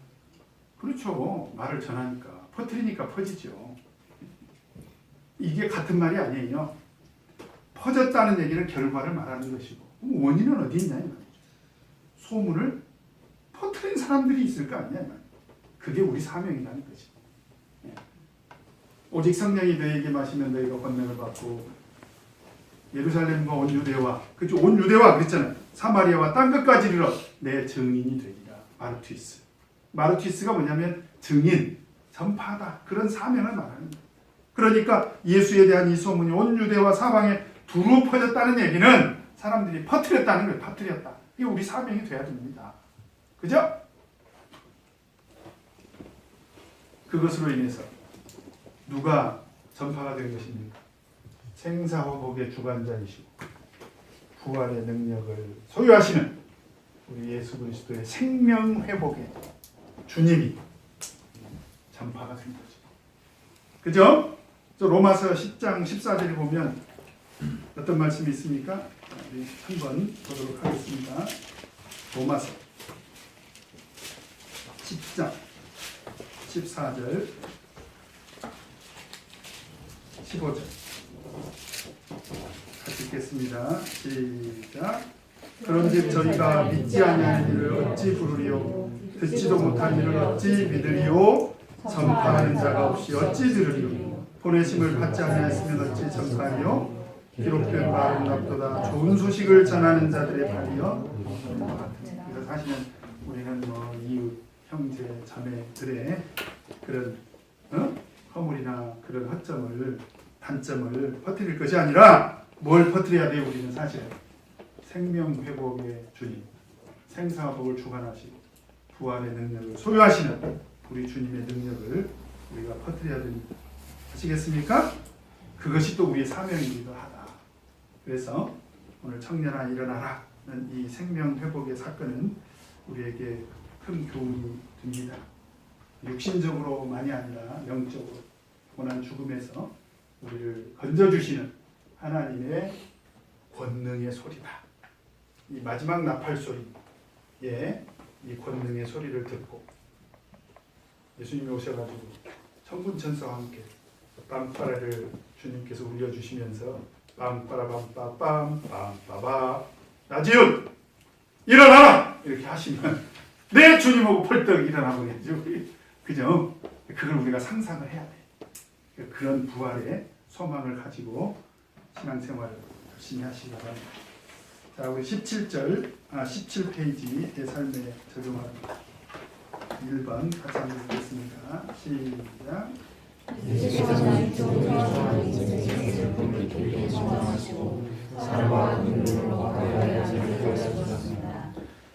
그렇죠. 말을 전하니까. 퍼뜨리니까 퍼지죠. 이게 같은 말이 아니에요. 퍼졌다는 얘기는 결과를 말하는 것이고 원인은 어디 있냐 이 말이죠. 소문을 퍼뜨린 사람들이 있을 거 아니냐 이 말이죠. 그게 우리 사명이라는 거지. 예. 오직 성령이 너에게 마시면 너희가 권능을 받고 예루살렘과 온 유대와 그죠? 온 유대와 그랬잖아요. 사마리아와 땅 끝까지 이르러 내 증인이 되리라. 마르투이스. 마르투이스가 뭐냐면 증인, 전파다. 그런 사명을 말하는 거예요. 그러니까 예수에 대한 이 소문이 온 유대와 사방에 두루 퍼졌다는 얘기는 사람들이 퍼뜨렸다는 거예요. 퍼뜨렸다. 이게 우리 사명이 돼야 됩니다. 그죠? 그것으로 인해서 누가 전파가 된 것입니까? 생사화복의 주관자이시고 부활의 능력을 소유하시는 우리 예수 그리스도의 생명회복의 주님이 전파가 된 거죠. 그죠? 로마서 10장 14절에 보면 어떤 말씀이 있습니까? 우리 한번 보도록 하겠습니다. 로마서 10장 14절 15절 같이 읽겠습니다. 시작. 그런즉 저희가 믿지 아니하는 일을 어찌 부르리요? 듣지도 못한 일을 어찌 믿으리요? 전파하는 자가 없이 어찌 들으리요? 보내심을 받지 아니하였으면 어찌 전파하리요? 기록된 바 아름답도다. 좋은 소식을 전하는 자들의 발이여. 그래서 사실은 우리는 뭐 이웃, 형제, 자매들의 그런 허물이나 그런 허점을 단점을 퍼뜨릴 것이 아니라 뭘 퍼뜨려야 돼요? 우리는 사실 생명회복의 주님, 생사복을 주관하시고 부활의 능력을 소유하시는 우리 주님의 능력을 우리가 퍼뜨려야 됩니다. 아시겠습니까? 그것이 또 우리의 사명이기도 하다. 그래서 오늘 청년아 일어나라는 이 생명회복의 사건은 우리에게 큰 교훈이 됩니다. 육신적으로만이 아니라 영적으로 고난 죽음에서 우리를 건져주시는 하나님의 권능의 소리다. 이 마지막 나팔 소리에 이 권능의 소리를 듣고 예수님이 오셔가지고 천군천사와 함께 빰빠라를 주님께서 울려주시면서 빰빠라빰빠빰 빰빠바 나지훈 일어나라 이렇게 하시면 내 주님하고 펄떡 일어나보겠죠. 그죠? 그걸 우리가 상상을 해야 돼. 그런 부활의 소망을 가지고 신앙생활을 열심히 하시기 바랍니다. 자, 우리 17페이지 내 삶에 적용하는 1번 같이 한번 보겠습니다. 시작.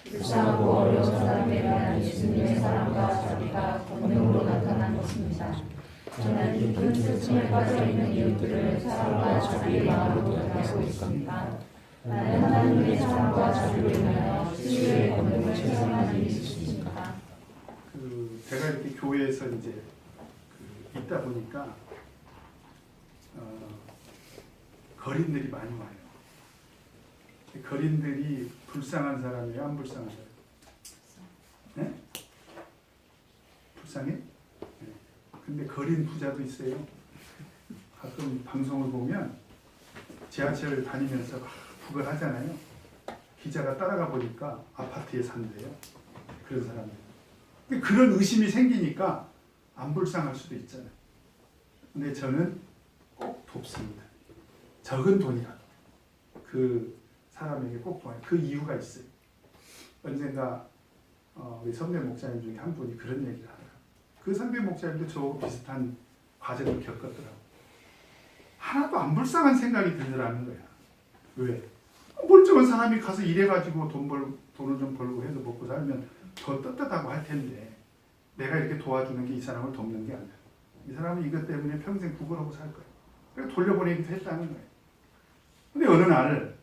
불쌍하고 어려운 사람에 대한 예수님의 사랑과 자비가 권능으로 나타난 것입니다. 저는 깊은 슬픔에 빠져있는 이웃들을 사랑과 자비의 마음으로 대하고 있습니다. 나는 하나님의 사랑과 자비로 인하여 치유의 권능을 체험한 일이 있으십니까? 제가 이렇게 교회에서 이제 있다 보니까 거린들이 많이 와요. 거린들이 불쌍한 사람이에요? 안 불쌍한 사람이에요? 네? 불쌍해? 네. 근데 거린 부자도 있어요. 가끔 방송을 보면 지하철 다니면서 막 구걸하잖아요. 기자가 따라가 보니까 아파트에 산대요. 그런 사람들. 근데 그런 의심이 생기니까 안 불쌍할 수도 있잖아요. 근데 저는 꼭 돕습니다. 적은 돈이라도 그 사람에게 꼭 도와요. 그 이유가 있어요. 언젠가 우리 선배 목사님 중에 한 분이 그런 얘기를 하더라고요. 그 선배 목사님도 저하고 비슷한 과정을 겪었더라고요. 하나도 안 불쌍한 생각이 들더라는 거야. 왜? 멀쩡한 사람이 가서 일해가지고 돈을 좀 벌고 해서 먹고 살면 더 떳떳하고 할 텐데 내가 이렇게 도와주는 게 이 사람을 돕는 게 아니야. 이 사람은 이것 때문에 평생 구걸하고 살 거야. 그래서 돌려보내기도 했다는 거예요. 근데 어느 날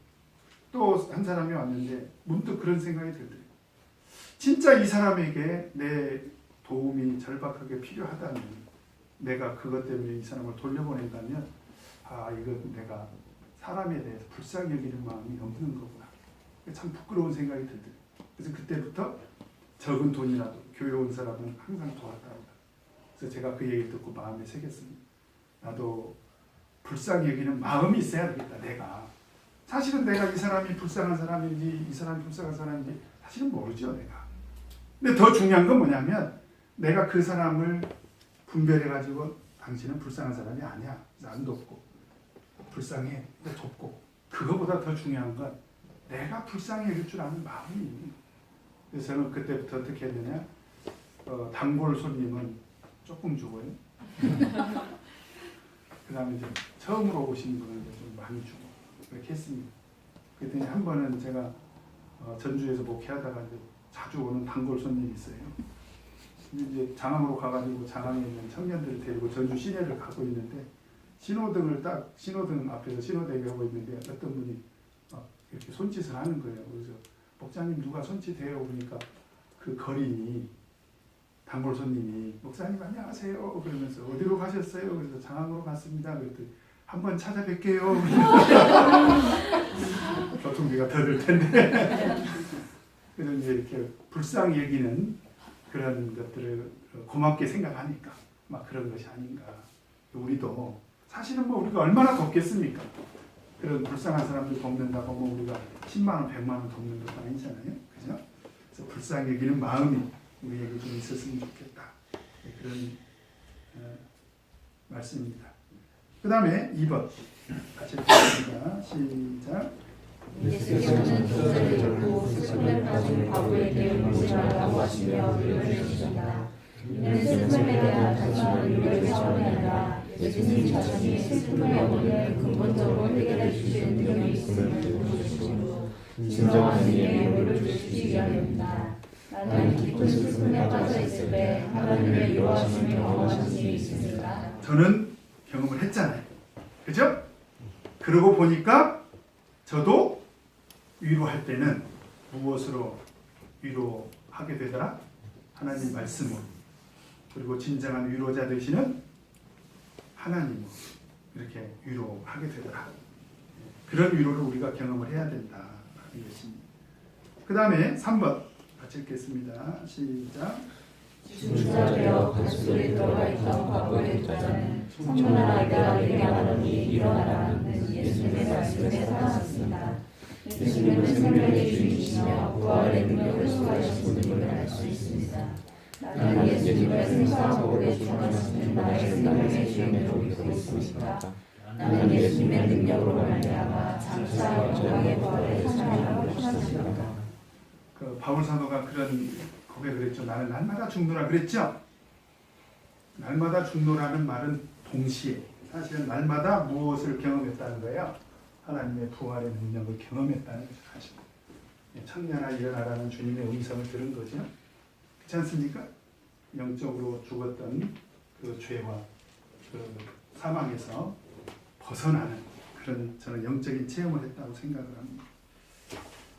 또 한 사람이 왔는데 문득 그런 생각이 들더래요. 진짜 이 사람에게 내 도움이 절박하게 필요하다면, 내가 그것 때문에 이 사람을 돌려보낸다면, 아, 이건 내가 사람에 대해서 불쌍히 여기는 마음이 없는 거구나. 참 부끄러운 생각이 들더라고요. 그래서 그때부터 적은 돈이라도 교회 온 사람은 항상 도왔답니다. 그래서 제가 그 얘기를 듣고 마음에 새겼습니다. 나도 불쌍히 여기는 마음이 있어야 되겠다. 내가 사실은 내가 이 사람이 불쌍한 사람인지 이 사람이 불쌍한 사람인지 사실은 모르죠, 내가. 근데 더 중요한 건 뭐냐면, 내가 그 사람을 분별해가지고 당신은 불쌍한 사람이 아니야, 그래서 안 돕고, 불쌍해, 근데 돕고, 그거보다 더 중요한 건 내가 불쌍히 여길 줄 아는 마음이. 그래서 저는 그때부터 어떻게 했느냐, 단골 손님은 조금 주고요. 그 다음에 이제 처음으로 오신 분은 이제 좀 많이 주고, 그렇게 했습니다. 그랬더니 한 번은 제가 전주에서 목회하다가 이제 자주 오는 단골 손님이 있어요. 이제 장항으로 가가지고 장항에 있는 청년들을 데리고 전주 시내를 가고 있는데, 신호등 앞에서 신호대기 하고 있는데 어떤 분이 이렇게 손짓을 하는 거예요. 그래서 목사님 누가 손짓해요? 그러니까 그 거린이 단골 손님이 목사님 안녕하세요 그러면서 어디로 가셨어요? 그래서 장항으로 갔습니다. 그랬더니 한번 찾아뵐게요. 교통비가 더 들 텐데. 그래서 이제 이렇게 불쌍히 여기는 그런 것들을 고맙게 생각하니까 막 그런 것이 아닌가. 우리도 사실은 뭐 우리가 얼마나 돕겠습니까? 그런 불쌍한 사람들 돕는다고 뭐 우리가 10만 원, 100만 원 돕는 것도 아니잖아요. 그죠? 그래서 불쌍히 여기는 마음이 우리에게 좀 있었으면 좋겠다. 그런 말씀입니다. 그 다음에 2번 같이 읽겠습니다. 시작. 예수께서는 저들을 들고 슬픔에 빠진 과부에게 울지 말라고 하시며 위로해 주신다. 이는 슬픔에 대한 단순한 위로의 차원이 아니라 예수님 자신이 슬픔의 원인을 근본적으로 해결해 주시는 능력이 있음을 보여주시므로 진정한 의미의 위로를 주시기 위함입니다. 나는 깊은 슬픔에 빠져 있을 때 하나님의 위로하심을 경험하신 일이 있습니까? 저는 경험을 했잖아요. 그죠? 그러고 보니까 저도 위로할 때는 무엇으로 위로하게 되더라? 하나님 말씀으로. 그리고 진정한 위로자 되시는 하나님으로 이렇게 위로하게 되더라. 그런 위로를 우리가 경험을 해야 된다는 것입니다. 그 다음에 3번 같이 읽겠습니다. 시작. 주자 되어 가슴속에 들어가 있던 과거의 독자는 청년아 내가 내게 말하노니 일어나라는 예수님의 말씀을 살아났습니다. 예수님은 생명의 주인이시며 부활의 능력을 수고하신 분임을 알 수 있습니다. 나는 예수님을 생사하고 중하시는 나의 생명의 주인으로 믿고 있습니다. 나는 예수님의 능력으로 말미암아 장차 영광의 부활에 참여하고 싶습니다. 그 바울 사도가 그런 고백을 했죠. 나는 날마다 죽노라 그랬죠. 날마다 죽노라는 말은 동시에 사실은 날마다 무엇을 경험했다는 거예요? 하나님의 부활의 능력을 경험했다는 거죠. 사실 청년아 일어나라는 주님의 음성을 들은 거죠. 그렇지 않습니까? 영적으로 죽었던 그 죄와 그 사망에서 벗어나는 그런 저는 영적인 체험을 했다고 생각을 합니다.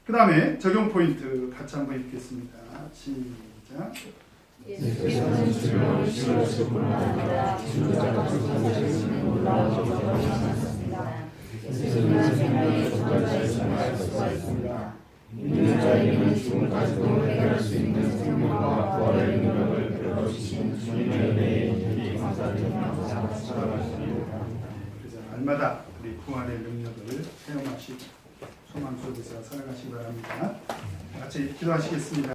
그 다음에 적용 포인트 같이 한번 읽겠습니다. 시작. 예수께서는 주님을 지으실 뿐만 아니라 죽은 살리시는 놀라운 기적을 행하셨습니다. 예수님은 생명의 전자이심을 알 수가 있습니다. 믿는 자에게는 죽음까지도 해결할 수 있는 생명과 부활의 능력을 베풀어주신 주님의 은혜에 감사드리며 살아가십니다. 그래서 날마다 우리 부활의 능력을 체험하시고 소망 속에서 살아가시기 바랍니다. 같이 기도하시겠습니다.